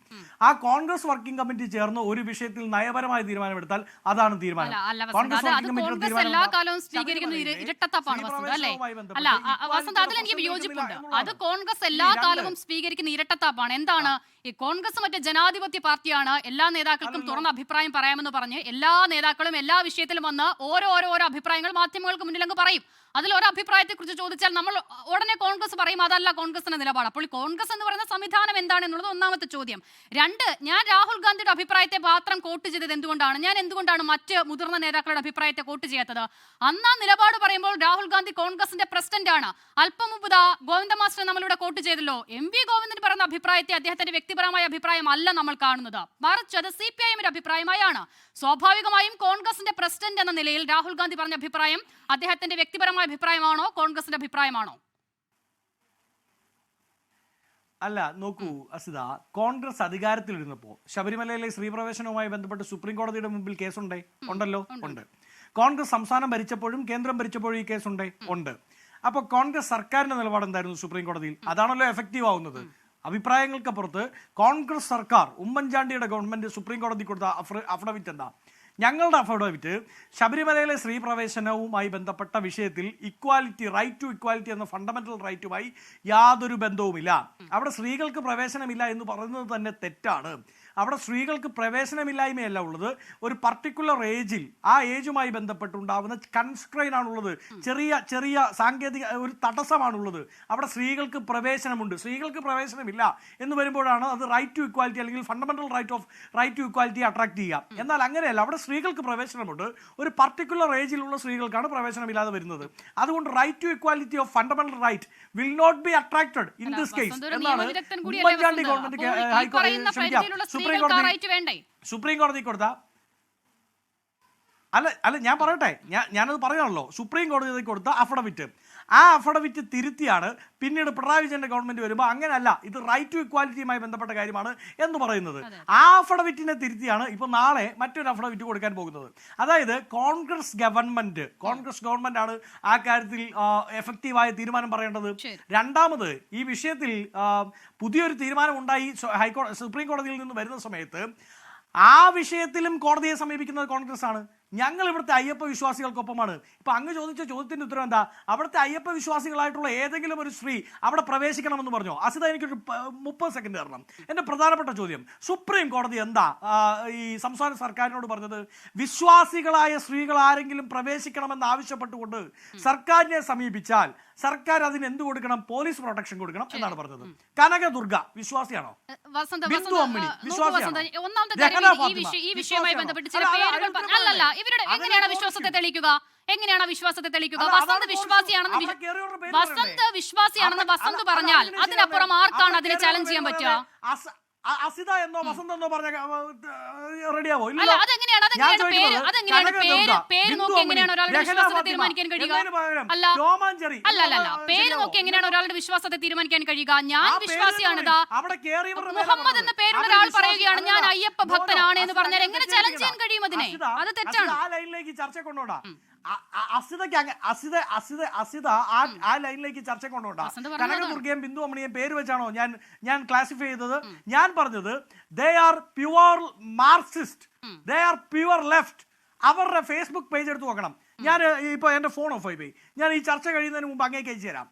ആ കോൺഗ്രസ് വർക്കിംഗ് കമ്മിറ്റി ചേർന്ന് ഒരു വിഷയത്തിൽ നയപരമായ തീരുമാനമെടുത്താൽ അതാണ് തീരുമാനം. കോൺഗ്രസ് വർക്കിംഗ് കമ്മിറ്റിയുടെ എല്ലാ കാലവും സ്വീകരിക്കുന്ന ഇരട്ടത്താപ്പാണ് വസന്ത്, അല്ലേ? അല്ല വസന്ത്, അതിൽ എനിക്ക് വിയോജിപ്പുണ്ട്. അത് കോൺഗ്രസ് എല്ലാ കാലവും സ്വീകരിക്കുന്ന ഇരട്ടത്താപ്പാണ്. എന്താണ് ഈ കോൺഗ്രസ്? മറ്റേ ജനാധിപത്യ പാർട്ടിയാണ്, എല്ലാ നേതാക്കൾക്കും തുറന്ന അഭിപ്രായം പറയാമെന്ന് പറഞ്ഞ് എല്ലാ നേതാക്കളും എല്ലാ വിഷയത്തിലും വന്ന് ഓരോ അഭിപ്രായങ്ങൾ മാധ്യമങ്ങൾക്ക് മുന്നിലങ്ങ് പറയും. അതിൽ ഒരു അഭിപ്രായത്തെ കുറിച്ച് ചോദിച്ചാൽ നമ്മൾ ഉടനെ കോൺഗ്രസ് പറയും അതല്ല കോൺഗ്രസിന്റെ നിലപാട്. അപ്പോൾ കോൺഗ്രസ് എന്ന് പറയുന്ന സംവിധാനം എന്താണെന്നുള്ളത് ഒന്നാമത്തെ ചോദ്യം. രണ്ട്, ഞാൻ രാഹുൽ ഗാന്ധിയുടെ അഭിപ്രായത്തെ മാത്രം കോട്ട് ചെയ്തത് എന്തുകൊണ്ടാണ്? ഞാൻ എന്തുകൊണ്ടാണ് മറ്റ് മുതിർന്ന നേതാക്കളുടെ അഭിപ്രായത്തെ കോട്ട് ചെയ്യാത്തത്? അന്നാ നിലപാട് പറയുമ്പോൾ രാഹുൽ ഗാന്ധി കോൺഗ്രസിന്റെ പ്രസിഡന്റ് ആണ്. അല്പം മുമ്പ് ഗോവിന്ദ മാസ്റ്റർ നമ്മളിവിടെ കോട്ട് ചെയ്തല്ലോ. MV ഗോവിന്ദൻ പറയുന്ന അഭിപ്രായത്തെ അദ്ദേഹത്തിന്റെ വ്യക്തിപരമായ അഭിപ്രായമല്ല നമ്മൾ കാണുന്നത്, മറിച്ച് അത് CPIM-ന്റെ അഭിപ്രായമായാണ്. സ്വാഭാവികമായും കോൺഗ്രസിന്റെ പ്രസിഡന്റ് എന്ന നിലയിൽ രാഹുൽ ഗാന്ധി പറഞ്ഞ അഭിപ്രായം അദ്ദേഹത്തിന്റെ വ്യക്തിപരമായ അഭിപ്രായമാണോ കോൺഗ്രസിന്റെ അഭിപ്രായമാണോ? അല്ല, നോക്കൂ അസിത, കോൺഗ്രസ് അധികാരത്തിലിരുന്നപ്പോൾ ശബരിമലയിലെ സ്ത്രീപ്രവേശനവുമായി ബന്ധപ്പെട്ട് സുപ്രീം കോടതിയുടെ മുമ്പിൽ കേസുണ്ടല്ലോ. ഉണ്ട്. കോൺഗ്രസ് സംസ്ഥാനം ഭരിച്ചപ്പോഴും കേന്ദ്രം ഭരിച്ചപ്പോഴും ഈ കേസുണ്ട്. അപ്പോൾ കോൺഗ്രസ് സർക്കാരിന്റെ നിലപാട് എന്തായിരുന്നു സുപ്രീം കോടതിയിൽ? അതാണല്ലോ എഫക്റ്റീവ് ആവുന്നത്. അഭിപ്രായങ്ങൾക്കപ്പുറത്ത് കോൺഗ്രസ് സർക്കാർ, ഉമ്മൻചാണ്ടിയുടെ ഗവൺമെന്റ് സുപ്രീം കോടതി കൊടുത്ത അഫിഡവിറ്റ് എന്താ? ഞങ്ങളുടെ അഫിഡവിറ്റ് ശബരിമലയിലെ സ്ത്രീ പ്രവേശനവുമായി ബന്ധപ്പെട്ട വിഷയത്തിൽ ഇക്വാലിറ്റി, റൈറ്റ് ടു ഇക്വാലിറ്റി എന്ന ഫണ്ടമെന്റൽ റൈറ്റുമായി യാതൊരു ബന്ധവുമില്ല. അവിടെ സ്ത്രീകൾക്ക് പ്രവേശനമില്ല എന്ന് പറയുന്നത് തന്നെ തെറ്റാണ്. അവിടെ സ്ത്രീകൾക്ക് പ്രവേശനമില്ലായ്മയല്ല ഉള്ളത്, ഒരു പർട്ടിക്കുലർ ഏജിൽ ആ ഏജുമായി ബന്ധപ്പെട്ടുണ്ടാവുന്ന കൺസ്ട്രെയിൻ ആണുള്ളത്, ചെറിയ ചെറിയ സാങ്കേതിക ഒരു തടസ്സമാണുള്ളത്. അവിടെ സ്ത്രീകൾക്ക് പ്രവേശനമുണ്ട്, സ്ത്രീകൾക്ക് പ്രവേശനമില്ല എന്ന് വരുമ്പോഴാണ് അത് റൈറ്റ് ടു ഇക്വാലിറ്റി അല്ലെങ്കിൽ fundamental right to equality attract ചെയ്യുക. എന്നാൽ അങ്ങനെയല്ല, അവിടെ സ്ത്രീകൾക്ക് പ്രവേശനമുണ്ട്, ഒരു പർട്ടിക്കുലർ ഏജിലുള്ള സ്ത്രീകൾക്കാണ് പ്രവേശനമില്ലാതെ വരുന്നത്. അതുകൊണ്ട് right to equality of fundamental right will not be attracted in this case എന്നാണ് ഉമ്മൻചാണ്ടി ഗവൺമെന്റ് സുപ്രീം കോടതി കൊടുത്ത അല്ല ഞാൻ പറയട്ടെ, ഞാനത് പറയാണല്ലോ. സുപ്രീം കോടതി കൊടുത്ത അഫിഡവിറ്റ്, ആ അഫിഡവിറ്റ് തിരുത്തിയാണ് പിന്നീട് പിണറായി വിജയന്റെ ഗവൺമെന്റ് വരുമ്പോൾ അങ്ങനെയല്ല, ഇത് റൈറ്റ് ടു ഇക്വാലിറ്റിയുമായി ബന്ധപ്പെട്ട കാര്യമാണ് എന്ന് പറയുന്നത്. ആ അഫിഡവിറ്റിനെ തിരുത്തിയാണ് ഇപ്പൊ നാളെ മറ്റൊരു അഫിഡവിറ്റ് കൊടുക്കാൻ പോകുന്നത്. അതായത് കോൺഗ്രസ് ഗവൺമെന്റ് ആണ് ആ കാര്യത്തിൽ എഫക്റ്റീവായ തീരുമാനം പറയേണ്ടത്. രണ്ടാമത്, ഈ വിഷയത്തിൽ പുതിയൊരു തീരുമാനം ഉണ്ടായി സുപ്രീം കോടതിയിൽ നിന്ന് വരുന്ന സമയത്ത് ആ വിഷയത്തിലും കോടതിയെ സമീപിക്കുന്നത് കോൺഗ്രസ് ആണ്. ഞങ്ങൾ ഇവിടുത്തെ അയ്യപ്പ വിശ്വാസികൾക്കൊപ്പമാണ്. ഇപ്പൊ അങ്ങ് ചോദിച്ച ചോദ്യത്തിന്റെ ഉത്തരം എന്താ? അവിടുത്തെ അയ്യപ്പ വിശ്വാസികളായിട്ടുള്ള ഏതെങ്കിലും ഒരു സ്ത്രീ അവിടെ പ്രവേശിക്കണമെന്ന് പറഞ്ഞോ? അസിത, എനിക്കൊരു 30 സെക്കൻഡ് തരണം. എന്റെ പ്രധാനപ്പെട്ട ചോദ്യം, സുപ്രീം കോടതി എന്താ ഈ സംസ്ഥാന സർക്കാരിനോട് പറഞ്ഞത്? വിശ്വാസികളായ സ്ത്രീകൾ ആരെങ്കിലും പ്രവേശിക്കണമെന്ന് ആവശ്യപ്പെട്ടുകൊണ്ട് സർക്കാരിനെ സമീപിച്ചാൽ സർക്കാർ അതിന് എന്ത് കൊടുക്കണം? പോലീസ് പ്രൊട്ടക്ഷൻ കൊടുക്കണം എന്നാണ് പറഞ്ഞത്. കനകദുർഗ വിശ്വാസിയാണോ? ബിന്ദു അമ്മിണി വിശ്വാസിയാണോ? ഈ വിഷയവുമായി ബന്ധപ്പെട്ട് ചില പേരുകൾ അല്ലല്ല, ഇവരുടെ എങ്ങനെയാണ് വിശ്വാസത്തെ തെളിയിക്കുക? വസന്ത് വിശ്വാസിയാണെന്ന് വസന്ത് പറഞ്ഞാൽ അതിനപ്പുറം ആർക്കാണ് അതിനെ ചാലഞ്ച് ചെയ്യാൻ പറ്റുക? അസിത എന്നോ വസന്ത് എന്നോ പറഞ്ഞ റെഡിയാവോ? പേര് നോക്കി എങ്ങനെയാണ് ഒരാളുടെ വിശ്വാസത്തെ തീരുമാനിക്കാൻ കഴിയുക? പേര് നോക്കി എങ്ങനെയാണ് ഒരാളുടെ വിശ്വാസത്തെ തീരുമാനിക്കാൻ കഴിയുക? ഞാൻ വിശ്വാസിയാണിതാ, മുഹമ്മദ് എന്ന പേരുള്ള ഒരാൾ പറയുകയാണ് ഞാൻ അയ്യപ്പ ഭക്തനാണ് എന്ന് പറഞ്ഞാൽ എങ്ങനെ ചലഞ്ച് ചെയ്യാൻ കഴിയും അതിനെ? അത് തെറ്റാണ്. ആ ലൈനിലേക്ക് ചർച്ച കൊണ്ടോടാ. അസിത ആ ലൈനിലേക്ക് ചർച്ച കൊണ്ടോണ്ടാ. കനകദുർഗയും ബിന്ദു അമ്മണിയും പേര് വെച്ചാണോ ഞാൻ ക്ലാസിഫൈ ചെയ്തത്? ഞാൻ പറഞ്ഞത് they are pure Marxist, they are pure left. അവരുടെ ഫേസ്ബുക്ക് പേജ് എടുത്ത് നോക്കണം. ഞാൻ ഇപ്പൊ എന്റെ ഫോൺ ഓഫ് ആയി പോയി, ഞാൻ ഈ ചർച്ച കഴിയുന്നതിന് മുമ്പ് അങ്ങേക്ക് അയച്ചു തരാം.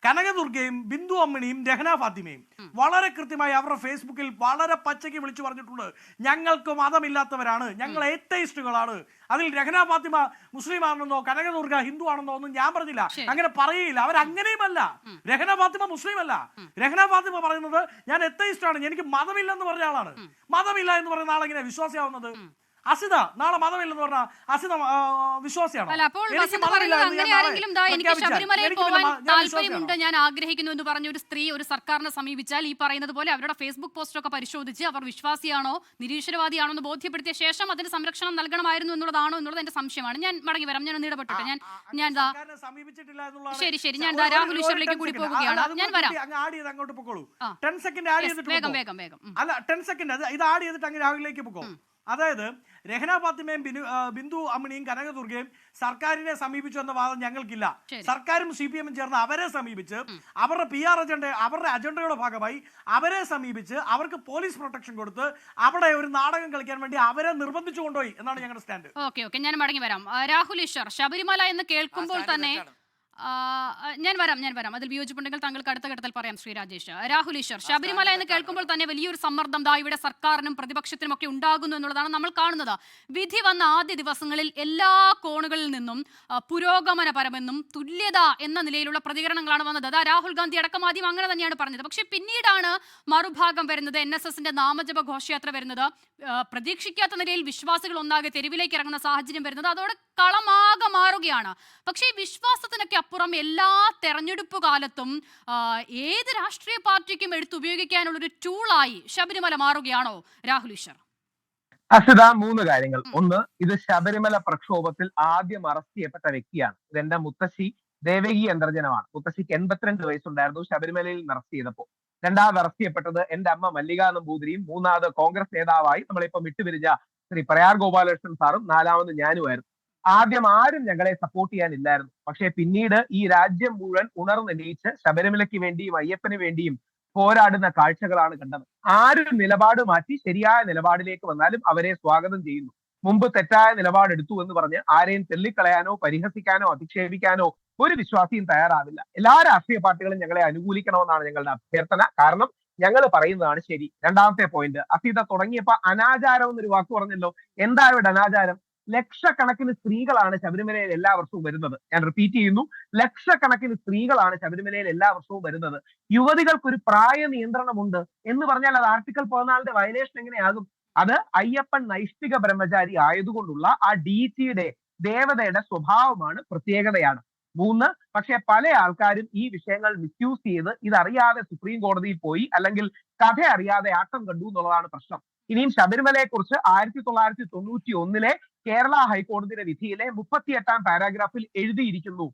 കനകദുർഗയും ബിന്ദു അമ്മിണിയും രഹ്ന ഫാത്തിമയും വളരെ കൃത്യമായി അവരുടെ ഫേസ്ബുക്കിൽ വളരെ പച്ചയ്ക്ക് വിളിച്ചു പറഞ്ഞിട്ടുണ്ട്, ഞങ്ങൾക്ക് മതമില്ലാത്തവരാണ്, ഞങ്ങൾ എത്തയിസ്റ്റുകളാണ്. അതിൽ രഹ്ന ഫാത്തിമ മുസ്ലിം ആണെന്നോ കനകദുർഗ ഹിന്ദു ആണെന്നോ ഒന്നും ഞാൻ പറഞ്ഞില്ല, അങ്ങനെ പറയില്ല. അവരങ്ങനെയുമല്ല. രഹ്ന ഫാത്തിമ മുസ്ലിം അല്ല. രഹ്ന ഫാത്തിമ പറയുന്നത് ഞാൻ എത്തയിസ്റ്റ് ആണ്, എനിക്ക് മതമില്ലെന്ന് പറഞ്ഞ ആളാണ്. മതമില്ല എന്ന് പറയുന്ന ആളെങ്ങനെ വിശ്വാസിയാവുന്നത്? അസിത നാളെ മതമില്ലെന്ന് പറഞ്ഞാൽ അസിത വിശ്വാസിയാണോ? എനിക്ക് ശബരിമലയിൽ പോകാൻ താല്പര്യമുണ്ട്, ഞാൻ ആഗ്രഹിക്കുന്നു എന്ന് പറഞ്ഞ ഒരു സ്ത്രീ ഒരു സർക്കാരിനെ സമീപിച്ചാൽ ഈ പറയുന്നത് പോലെ അവരുടെ ഫേസ്ബുക്ക് പോസ്റ്റൊക്കെ പരിശോധിച്ച് അവർ വിശ്വാസിയാണോ നിരീശ്വരവാദിയാണോ എന്ന് ബോധ്യപ്പെടുത്തിയ ശേഷം അതിന് സംരക്ഷണം നൽകണമായിരുന്നു എന്നുള്ളതാണോ എന്നുള്ളത് എന്റെ സംശയമാണ്. ഞാൻ മടങ്ങി വരാം, ഞാൻ ഒന്ന് ഇടപെട്ടിട്ട് ഞാൻ ശരി ഞാൻ രാഹുൽ ഈശ്വറിലേക്ക് കൂടി പോകുകയാണ്. ഞാൻ വരാം. രാഹുലിലേക്ക് പോകും. അതായത് രഹ്ന ഫാത്തിമയും ബിന്ദു അമ്മിണിയും കനകദുർഗയും സർക്കാരിനെ സമീപിച്ചു എന്ന വാദം ഞങ്ങൾക്കില്ല. സർക്കാരും CPM ചേർന്ന് അവരെ സമീപിച്ച് അവരുടെ PR അവരുടെ അജണ്ടയുടെ ഭാഗമായി അവരെ സമീപിച്ച് അവർക്ക് പോലീസ് പ്രൊട്ടക്ഷൻ കൊടുത്ത് അവിടെ ഒരു നാടകം കളിക്കാൻ വേണ്ടി അവരെ നിർബന്ധിച്ചു കൊണ്ടുപോയി എന്നാണ് ഞങ്ങളുടെ സ്റ്റാൻഡ്. ഓക്കെ ഞാൻ മടങ്ങി വരാം. രാഹുൽ ഈശ്വർ, ശബരിമല എന്ന് കേൾക്കുമ്പോൾ തന്നെ ഞാൻ വരാം അതിൽ വിയോജിപ്പുണ്ടെങ്കിൽ താങ്കൾക്ക് അടുത്ത ഘട്ടത്തിൽ പറയാം. ശ്രീ രാജേഷ്, രാഹുൽ ഈശ്വർ, ശബരിമല എന്ന് കേൾക്കുമ്പോൾ തന്നെ വലിയൊരു സമ്മർദ്ദം ഇവിടെ സർക്കാരിനും പ്രതിപക്ഷത്തിനും ഒക്കെ ഉണ്ടാകുന്നു എന്നുള്ളതാണ് നമ്മൾ കാണുന്നത്. വിധി വന്ന ആദ്യ ദിവസങ്ങളിൽ എല്ലാ കോണുകളിൽ നിന്നും പുരോഗമനപരമെന്നും തുല്യത എന്ന നിലയിലുള്ള പ്രതികരണങ്ങളാണ് വന്നത്. അതാ രാഹുൽ ഗാന്ധി അടക്കം ആദ്യം അങ്ങനെ തന്നെയാണ് പറഞ്ഞത്. പക്ഷെ പിന്നീടാണ് മറുഭാഗം വരുന്നത്, NSSന്റെ നാമജപ ഘോഷയാത്ര വരുന്നത്, പ്രതീക്ഷിക്കാത്ത നിലയിൽ വിശ്വാസികൾ ഒന്നാകെ തെരുവിലേക്ക് ഇറങ്ങുന്ന സാഹചര്യം വരുന്നത്. അതോടെ കളമാകെ മാറുകയാണ്. പക്ഷേ വിശ്വാസത്തിനൊക്കെ അപ്പുറം എല്ലാ തെരഞ്ഞെടുപ്പ് കാലത്തും ഏത് രാഷ്ട്രീയ പാർട്ടിക്കും എടുത്തുപയോഗിക്കാനുള്ള ഒരു ടൂളായി ശബരിമല മാറുകയാണോ രാഹുൽ ഈശ്വർ? അഷിത, 3 കാര്യങ്ങൾ. ഒന്ന്, ഇത് ശബരിമല പ്രക്ഷോഭത്തിൽ ആദ്യം അറസ്റ്റ് ചെയ്യപ്പെട്ട വ്യക്തിയാണ്. ഇതെന്റെ മുത്തശ്ശി ദേവകി അന്തർജനമാണ്. മുത്തശ്ശിക്ക് 82 വയസ്സുണ്ടായിരുന്നു ശബരിമലയിൽ അറസ്റ്റ് ചെയ്തപ്പോൾ. രണ്ടാമത് അറസ്റ്റ് ചെയ്യപ്പെട്ടത് എന്റെ അമ്മ മല്ലിക നമ്പൂതിരിയും, മൂന്നാമത് കോൺഗ്രസ് നേതാവായി നമ്മളിപ്പം വിട്ടുപിരിഞ്ഞ ശ്രീ പ്രയാർ ഗോപാലകൃഷ്ണൻ സാറും, നാലാമത് ഞാനുമായിരുന്നു. ആദ്യം ആരും ഞങ്ങളെ സപ്പോർട്ട് ചെയ്യാനില്ലായിരുന്നു. പക്ഷെ പിന്നീട് ഈ രാജ്യം മുഴുവൻ ഉണർന്നെണീച്ച് ശബരിമലയ്ക്ക് വേണ്ടിയും അയ്യപ്പന് വേണ്ടിയും പോരാടുന്ന കാഴ്ചകളാണ് കണ്ടത്. ആരും നിലപാട് മാറ്റി ശരിയായ നിലപാടിലേക്ക് വന്നാലും അവരെ സ്വാഗതം ചെയ്യുന്നു. മുമ്പ് തെറ്റായ നിലപാടെടുത്തു എന്ന് പറഞ്ഞ് ആരെയും തെള്ളിക്കളയാനോ പരിഹസിക്കാനോ അധിക്ഷേപിക്കാനോ ഒരു വിശ്വാസിയും തയ്യാറാവില്ല. എല്ലാ രാഷ്ട്രീയ പാർട്ടികളും ഞങ്ങളെ അനുകൂലിക്കണമെന്നാണ് ഞങ്ങളുടെ അഭ്യർത്ഥന. കാരണം ഞങ്ങൾ പറയുന്നതാണ് ശരി. രണ്ടാമത്തെ പോയിന്റ്, അസീത തുടങ്ങിയപ്പോ അനാചാരം എന്നൊരു വാക്ക് പറഞ്ഞല്ലോ. എന്താ ഇവിടെ അനാചാരം? ലക്ഷക്കണക്കിന് സ്ത്രീകളാണ് ശബരിമലയിൽ എല്ലാ വർഷവും വരുന്നത്. ഞാൻ റിപ്പീറ്റ് ചെയ്യുന്നു, ലക്ഷക്കണക്കിന് സ്ത്രീകളാണ് ശബരിമലയിൽ എല്ലാ വർഷവും വരുന്നത്. യുവതികൾക്ക് ഒരു പ്രായ നിയന്ത്രണമുണ്ട് എന്ന് പറഞ്ഞാൽ അത് ആർട്ടിക്കിൾ 14 വയലേഷൻ എങ്ങനെയാകും? അത് അയ്യപ്പൻ നൈഷ്ഠിക ബ്രഹ്മചാരി ആയതുകൊണ്ടുള്ള ആ ഡീറ്റിയുടെ ദേവതയുടെ സ്വഭാവമാണ്, പ്രത്യേകതയാണ്. 3, പക്ഷെ പല ആൾക്കാരും ഈ വിഷയങ്ങൾ മിസ്യൂസ് ചെയ്ത് ഇതറിയാതെ സുപ്രീം കോടതിയിൽ പോയി, അല്ലെങ്കിൽ കഥ അറിയാതെ ആട്ടം കണ്ടു എന്നുള്ളതാണ് പ്രശ്നം. ഇനിയും ശബരിമലയെ കുറിച്ച് 1991 കേരള ഹൈക്കോടതിയുടെ വിധിയിലെ 38-ാം പാരാഗ്രാഫിൽ എഴുതിയിരിക്കുന്നു,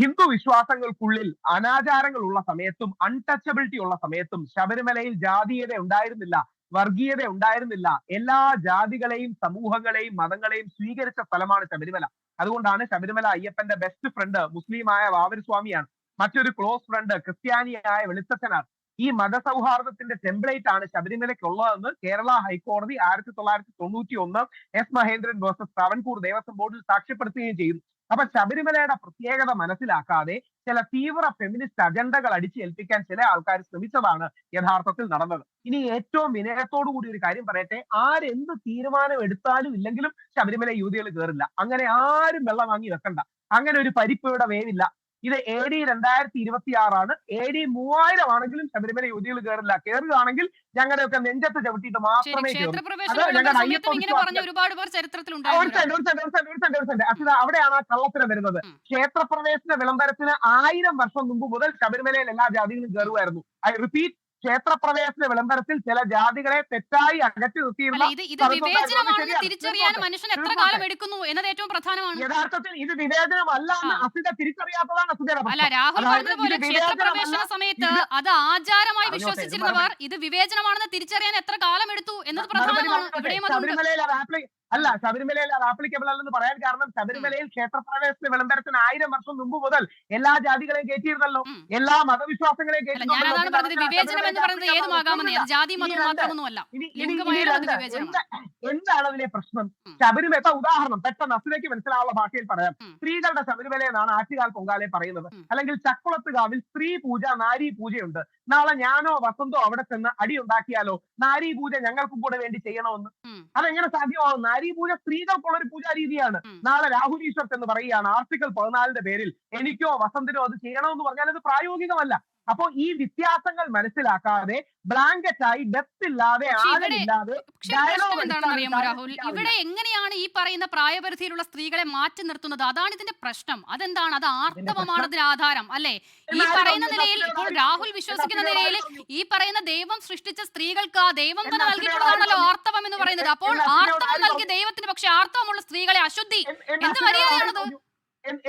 ഹിന്ദു വിശ്വാസങ്ങൾക്കുള്ളിൽ അനാചാരങ്ങൾ ഉള്ള സമയത്തും അൺടച്ചബിലിറ്റി ഉള്ള സമയത്തും ശബരിമലയിൽ ജാതീയത ഉണ്ടായിരുന്നില്ല, വർഗീയത ഉണ്ടായിരുന്നില്ല. എല്ലാ ജാതികളെയും സമൂഹങ്ങളെയും മതങ്ങളെയും സ്വീകരിച്ച സ്ഥലമാണ് ശബരിമല. അതുകൊണ്ടാണ് ശബരിമല അയ്യപ്പന്റെ ബെസ്റ്റ് ഫ്രണ്ട് മുസ്ലിമായ വാവരുസ്വാമിയാണ്, മറ്റൊരു ക്ലോസ് ഫ്രണ്ട് ക്രിസ്ത്യാനിയായ വെളിച്ചച്ചനാണ്. ഈ മതസൗഹാർദ്ദത്തിന്റെ ടെംപ്ലേറ്റ് ആണ് ശബരിമലയ്ക്കുള്ളതെന്ന് കേരള ഹൈക്കോടതി 1991 എസ് മഹേന്ദ്രൻ വേഴ്സസ് ട്രാവൻകൂർ ദേവസ്വം ബോർഡിൽ സാക്ഷ്യപ്പെടുത്തുകയും ചെയ്യുന്നു. അപ്പൊ ശബരിമലയുടെ പ്രത്യേകത മനസ്സിലാക്കാതെ ചില തീവ്ര ഫെമിനിസ്റ്റ് അജണ്ടകൾ അടിച്ചേൽപ്പിക്കാൻ ചില ആൾക്കാർ ശ്രമിച്ചതാണ് യഥാർത്ഥത്തിൽ നടന്നത്. ഇനി ഏറ്റവും വിനയത്തോടു കൂടി ഒരു കാര്യം പറയട്ടെ, ആരെന്ത് തീരുമാനം എടുത്താലും ഇല്ലെങ്കിലും ശബരിമല യുവതികൾ കയറില്ല. അങ്ങനെ ആരും വെള്ളം വാങ്ങി വെക്കണ്ട. അങ്ങനെ ഒരു പരിപ്പ് ഇവിടെ വേവില്ല. ഇത് AD 2026 AD 3000 ആണെങ്കിലും ശബരിമല യുവതികൾ കയറില്ല. കയറുകയാണെങ്കിൽ ഞങ്ങളുടെയൊക്കെ നെഞ്ചത്ത് ചവിട്ടിയിട്ട് മാത്രമേ കയറൂ. അത് ഞങ്ങളുടെ അയ്യപ്പ അച്ഛത അവിടെയാണ് ആ കള്ളത്തരം വരുന്നത്. ക്ഷേത്രപ്രവേശന വിളംബരത്തിന് 1000 വർഷം മുമ്പ് മുതൽ ശബരിമലയിൽ എല്ലാ ജാതികളും കയറുമായിരുന്നു. ഐ റിപ്പീറ്റ്, ക്ഷേത്രപ്രവേശന വിളംബരത്തിൽ ചില ജാതികളെ തെറ്റായി അകറ്റി തിരിച്ചറിയാൻ മനുഷ്യൻ എത്ര കാലം എടുക്കുന്നു എന്നത് ഏറ്റവും പ്രധാനമാണ്. യഥാർത്ഥത്തിൽ ഇത് വിവേചനമല്ല എന്ന് അസിത തിരിച്ചറിയാത്തതാണ് അസിതയുടെ അല്ല, രാഹുൽ പറഞ്ഞതുപോലെ ക്ഷേത്രപ്രവേശന സമയത്ത് അത് ആചാരമായി വിശ്വസിച്ചിരുന്നവർ ഇത് വിവേചനമാണെന്ന് തിരിച്ചറിയാൻ എത്ര കാലം എടുത്തു എന്നത് പ്രധാനമാണ്. ഇവിടെയും അല്ല, ശബരിമലയിൽ അത് ആപ്ലിക്കബിൾ അല്ലെന്ന് പറയാൻ കാരണം ശബരിമലയിൽ ക്ഷേത്രപ്രവേശന വിളംബരത്തിന് 1000 വർഷം മുമ്പ് മുതൽ എല്ലാ ജാതികളെയും കയറ്റിയിരുന്നല്ലോ, എല്ലാ മതവിശ്വാസങ്ങളെയും എന്താണ് അതിലെ പ്രശ്നം? ശബരിമല ഉദാഹരണം പെട്ടെന്ന് അസിലേക്ക് മനസ്സിലാവുന്ന ഭാഷയിൽ പറയാം. സ്ത്രീകളുടെ ശബരിമല എന്നാണ് ആറ്റുകാൽ പൊങ്കാലെ പറയുന്നത്. അല്ലെങ്കിൽ ചക്കുളത്തുകാവിൽ സ്ത്രീ പൂജ, നാരീ പൂജയുണ്ട്. നാളെ ഞാനോ വസന്തോ അവിടെ ചെന്ന് അടി ഉണ്ടാക്കിയാലോ നാരീ പൂജ ഞങ്ങൾക്കും കൂടെ വേണ്ടി ചെയ്യണമെന്ന്? അതെങ്ങനെ സാധ്യമാവും? നാരീ പൂജ സ്ത്രീകൾക്കുള്ള ഒരു പൂജാ രീതിയാണ്. നാളെ രാഹുൽ ഈശ്വർ എന്ന് പറയുകയാണ് ആർട്ടിക്കിൾ 14 പേരിൽ എനിക്കോ വസന്തിനോ അത് ചെയ്യണമെന്ന് പറഞ്ഞാൽ അത് പ്രായോഗികമല്ല. അപ്പോ ഈ വ്യത്യാസങ്ങൾ മനസ്സിലാക്കാതെ ബ്ലാങ്കറ്റ് ആയി ഡെപ്ത് ഇല്ലാതെ ആഴമില്ലാതെ രാഹുൽ, ഇവിടെ എങ്ങനെയാണ് ഈ പറയുന്ന പ്രായപരിധിയിലുള്ള സ്ത്രീകളെ മാറ്റി നിർത്തുന്നത്? അതാണ് ഇതിന്റെ പ്രശ്നം. അതെന്താണ്? അത് ആർത്തവമാണ് അതിന് ആധാരം അല്ലെ? ഈ പറയുന്ന നിലയിൽ ഇപ്പോൾ രാഹുൽ വിശ്വസിക്കുന്ന നിലയിൽ ഈ പറയുന്ന ദൈവം സൃഷ്ടിച്ച സ്ത്രീകൾക്ക് ആ ദൈവം തന്നെ നൽകിയിട്ടുള്ളതാണല്ലോ ആർത്തവം എന്ന് പറയുന്നത്. അപ്പോൾ ആർത്തവം നൽകിയ ദൈവത്തിന് പക്ഷെ ആർത്തവമുള്ള സ്ത്രീകളെ അശുദ്ധി എന്ത് മര്യാദയാണത്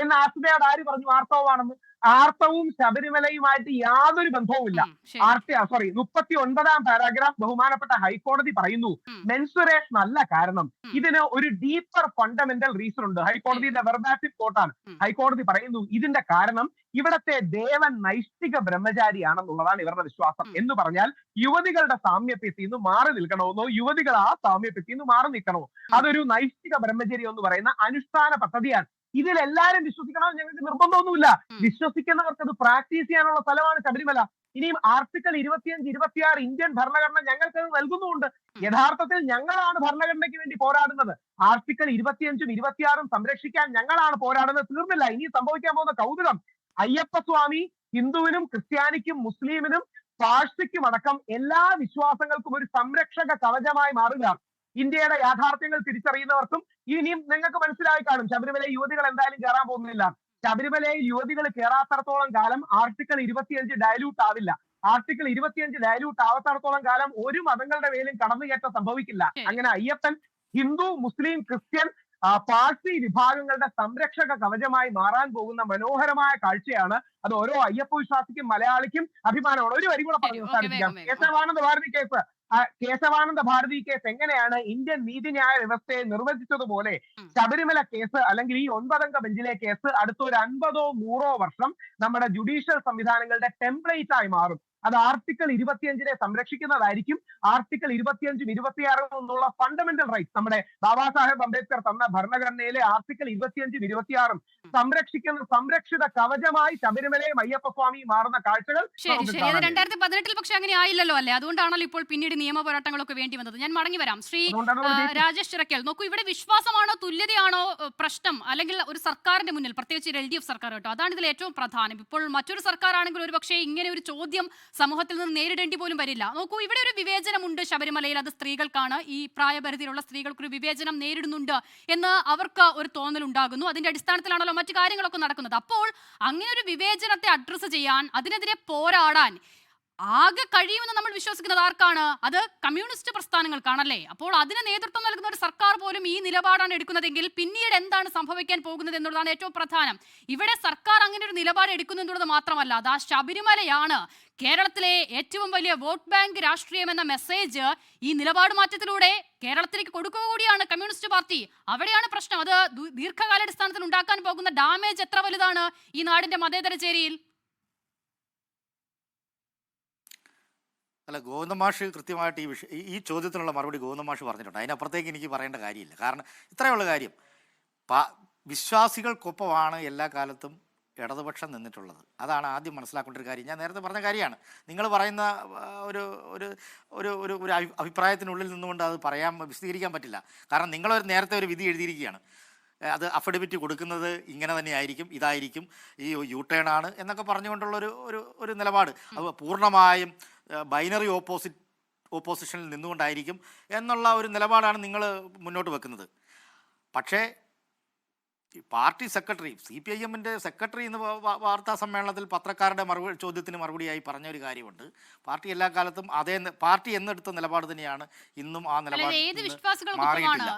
എന്ന് ആസ്മയോട് ആര് പറഞ്ഞു ആർത്തവമാണെന്ന്? ആർത്തവും ശബരിമലയുമായിട്ട് യാതൊരു ബന്ധവുമില്ല. 39-ാം പാരാഗ്രാഫ് ബഹുമാനപ്പെട്ട ഹൈക്കോടതി പറയുന്നു മെൻസുറേഷൻ അല്ല കാരണം. ഇതിന് ഒരു ഡീപ്പർ ഫണ്ടമെന്റൽ റീസൺ ഉണ്ട്. ഹൈക്കോടതിയുടെ വെർബാറ്റിവ് കോട്ടാണ്. ഹൈക്കോടതി പറയുന്നു ഇതിന്റെ കാരണം ഇവിടത്തെ ദേവൻ നൈഷ്ഠിക ബ്രഹ്മചാരിയാണെന്നുള്ളതാണ് ഇവരുടെ വിശ്വാസം. എന്ന് പറഞ്ഞാൽ യുവതികളുടെ സാമ്യത്യത്തിൽ നിന്ന് മാറി നിൽക്കണമെന്നോ യുവതികൾ ആ സാമ്യത്യത്തിൽ നിന്ന് മാറി നിൽക്കണമോ? അതൊരു നൈഷ്ഠിക ബ്രഹ്മചാരി എന്ന് പറയുന്ന അനുഷ്ഠാന പദ്ധതിയാണ്. ഇതിൽ എല്ലാവരും വിശ്വസിക്കണമെന്ന് ഞങ്ങൾക്ക് നിർബന്ധമൊന്നുമില്ല. വിശ്വസിക്കുന്നവർക്ക് അത് പ്രാക്ടീസ് ചെയ്യാനുള്ള സ്ഥലമാണ് ശബരിമല. ഇനിയും ആർട്ടിക്കിൾ 25, 26 ഇന്ത്യൻ ഭരണഘടന ഞങ്ങൾക്കത് നൽകുന്നുമുണ്ട്. യഥാർത്ഥത്തിൽ ഞങ്ങളാണ് ഭരണഘടനയ്ക്ക് വേണ്ടി പോരാടുന്നത്. ആർട്ടിക്കിൾ 25ഉം 26ഉം സംരക്ഷിക്കാൻ ഞങ്ങളാണ് പോരാടുന്നത്. തീർന്നില്ല. ഇനി സംഭവിക്കാൻ പോകുന്ന കൗതുകം, അയ്യപ്പസ്വാമി ഹിന്ദുവിനും ക്രിസ്ത്യാനിക്കും മുസ്ലിമിനും പാഴ്സിക്കും അടക്കം എല്ലാ വിശ്വാസങ്ങൾക്കും ഒരു സംരക്ഷക കവചമായി മാറുക. ഇന്ത്യയുടെ യാഥാർത്ഥ്യങ്ങൾ തിരിച്ചറിയുന്നവർക്കും ഇനിയും നിങ്ങൾക്ക് മനസ്സിലായി കാണും ശബരിമലയിൽ യുവതികൾ എന്തായാലും കയറാൻ പോകുന്നില്ല. ശബരിമലയിൽ യുവതികൾ കയറാത്തടത്തോളം കാലം ആർട്ടിക്കിൾ 25 ഡയലൂട്ട് ആവില്ല. ആർട്ടിക്കിൾ 25 ഡയലൂട്ട് ആവാത്തടത്തോളം കാലം ഒരു മതങ്ങളുടെ മേലും കടന്നുകയറ്റം സംഭവിക്കില്ല. അങ്ങനെ അയ്യപ്പൻ ഹിന്ദു, മുസ്ലിം, ക്രിസ്ത്യൻ പാഴ്സി വിഭാഗങ്ങളുടെ സംരക്ഷക കവചമായി മാറാൻ പോകുന്ന മനോഹരമായ കാഴ്ചയാണ്. അത് ഓരോ അയ്യപ്പ വിശ്വാസിക്കും മലയാളിക്കും അഭിമാനമാണ്. ഒരു വരി കൂടെ പറഞ്ഞു അവസാനിപ്പിക്കാം. കേശവാനന്ദ ഭാരതി കേസ് എങ്ങനെയാണ് ഇന്ത്യൻ നീതിന്യായ വ്യവസ്ഥയെ നിർവചിച്ചതുപോലെ ശബരിമല കേസ് അല്ലെങ്കിൽ ഈ 9 അംഗ ബെഞ്ചിലെ കേസ് അടുത്ത ഒരു 50 or 100 വർഷം നമ്മുടെ ജുഡീഷ്യൽ സംവിധാനങ്ങളുടെ ടെംപ്ലേറ്റ് ആയി മാറും. അത് ആർട്ടിക്കിൾ 25 സംരക്ഷിക്കുന്നതായിരിക്കും. ആർട്ടിക്കിൾ 25 26 എന്നുള്ള ഫണ്ടമെന്റൽ റൈറ്റ്സ് നമ്മുടെ ബാബാ സാഹേബ് അംബേദ്കർ തന്ന ഭരണഘടനയിലെ ആർട്ടിക്കിൾ 25 26 സംരക്ഷിക്കുന്ന സംരക്ഷിത കവചമായി ശബരിമലയും അയ്യപ്പസ്വാമിയും മാറുന്ന കാഴ്ചകൾ ശരി ശരി. അത് 2018 പക്ഷെ അങ്ങനെ ആയില്ലല്ലോ അല്ലേ? അതുകൊണ്ടാണല്ലോ ഇപ്പോൾ പിന്നീട് നിയമ പോരാട്ടങ്ങളൊക്കെ വേണ്ടി വന്നത്. ഞാൻ മടങ്ങി വരാം. ശ്രീ രാജേഷ് ചിറക്കൽ, നോക്കൂ, ഇവിടെ വിശ്വാസമാണോ തുല്യതയാണോ പ്രശ്നം? അല്ലെങ്കിൽ ഒരു സർക്കാരിന്റെ മുന്നിൽ, പ്രത്യേകിച്ച് LDF സർക്കാർ കേട്ടോ, അതാണ് ഇതിൽ ഏറ്റവും പ്രധാനം. ഇപ്പോൾ മറ്റൊരു സർക്കാർ ആണെങ്കിൽ ഒരു പക്ഷേ ഇങ്ങനെ ഒരു ചോദ്യം സമൂഹത്തിൽ നിന്ന് നേരിടേണ്ടി പോലും വരില്ല. നോക്കൂ, ഇവിടെ ഒരു വിവേചനമുണ്ട് ശബരിമലയിൽ. അത് സ്ത്രീകൾക്കാണ്. ഈ പ്രായപരിധിയിലുള്ള സ്ത്രീകൾക്ക് ഒരു വിവേചനം നേരിടുന്നുണ്ട് എന്ന് അവർക്ക് ഒരു തോന്നലുണ്ടാകുന്നു. അതിന്റെ അടിസ്ഥാനത്തിലാണല്ലോ മറ്റു കാര്യങ്ങളൊക്കെ നടക്കുന്നത്. അപ്പോൾ അങ്ങനെ ഒരു വിവേചനത്തെ അഡ്രസ്സ് ചെയ്യാൻ, അതിനെതിരെ പോരാടാൻ ആകെ കഴിയുമെന്ന് നമ്മൾ വിശ്വസിക്കുന്നത് ആർക്കാണ്? അത് കമ്മ്യൂണിസ്റ്റ് പ്രസ്ഥാനങ്ങൾക്കാണല്ലേ? അപ്പോൾ അതിന് നേതൃത്വം നൽകുന്ന ഒരു സർക്കാർ പോലും ഈ നിലപാടാണ് എടുക്കുന്നതെങ്കിൽ പിന്നീട് എന്താണ് സംഭവിക്കാൻ പോകുന്നത് എന്നുള്ളതാണ് ഏറ്റവും പ്രധാനം. ഇവിടെ സർക്കാർ അങ്ങനെ ഒരു നിലപാട് എടുക്കുന്നു എന്നുള്ളത് മാത്രമല്ല, അത് ആ ശബരിമലയാണ് കേരളത്തിലെ ഏറ്റവും വലിയ വോട്ട് ബാങ്ക് രാഷ്ട്രീയം എന്ന മെസ്സേജ് ഈ നിലപാട് മാറ്റത്തിലൂടെ കേരളത്തിലേക്ക് കൊടുക്കുക കൂടിയാണ് കമ്മ്യൂണിസ്റ്റ് പാർട്ടി. അവിടെയാണ് പ്രശ്നം. അത് ദീർഘകാലാടിസ്ഥാനത്തിൽ ഉണ്ടാക്കാൻ പോകുന്ന ഡാമേജ് എത്ര വലുതാണ് ഈ നാടിന്റെ മതേതര ചേരിയിൽ? അല്ല, ഗോവിന്ദമാഷ് കൃത്യമായിട്ട് ഈ ചോദ്യത്തിനുള്ള മറുപടി ഗോവിന്ദമാഷ് പറഞ്ഞിട്ടുണ്ട്. അതിനപ്പുറത്തേക്ക് എനിക്ക് പറയേണ്ട കാര്യമില്ല. കാരണം ഇത്രയുള്ള കാര്യം, വിശ്വാസികൾക്കൊപ്പമാണ് എല്ലാ കാലത്തും ഇടതുപക്ഷം നിന്നിട്ടുള്ളത്. അതാണ് ആദ്യം മനസ്സിലാക്കേണ്ട ഒരു കാര്യം. ഞാൻ നേരത്തെ പറഞ്ഞ കാര്യമാണ്. നിങ്ങൾ പറയുന്ന ഒരു ഒരു ഒരു ഒരു ഒരു അഭിപ്രായത്തിനുള്ളിൽ നിന്നുകൊണ്ട് അത് വിശദീകരിക്കാൻ പറ്റില്ല. കാരണം നിങ്ങളൊരു നേരത്തെ ഒരു വിധി എഴുതിയിരിക്കുകയാണ്. അത് അഫിഡവിറ്റ് കൊടുക്കുന്നത് ഇങ്ങനെ തന്നെയായിരിക്കും, ഇതായിരിക്കും, ഈ യൂട്ടേൺ ആണ് എന്നൊക്കെ പറഞ്ഞുകൊണ്ടുള്ള ഒരു നിലപാട്. അത് പൂർണ്ണമായും ബൈനറി ഓപ്പോസിഷനിൽ നിന്നുകൊണ്ടായിരിക്കും എന്നുള്ള ഒരു നിലപാടാണ് നിങ്ങൾ മുന്നോട്ട് വെക്കുന്നത്. പക്ഷേ പാർട്ടി സെക്രട്ടറി, CPIM-ൻ്റെ സെക്രട്ടറി ഇന്ന് വാർത്താ സമ്മേളനത്തിൽ പത്രക്കാരുടെ ചോദ്യത്തിന് മറുപടിയായി പറഞ്ഞ ഒരു കാര്യമുണ്ട്. പാർട്ടി എല്ലാ കാലത്തും പാർട്ടി എന്നെടുത്ത നിലപാട് തന്നെയാണ് ഇന്നും ആ നിലപാട് മാറിയിട്ടില്ല.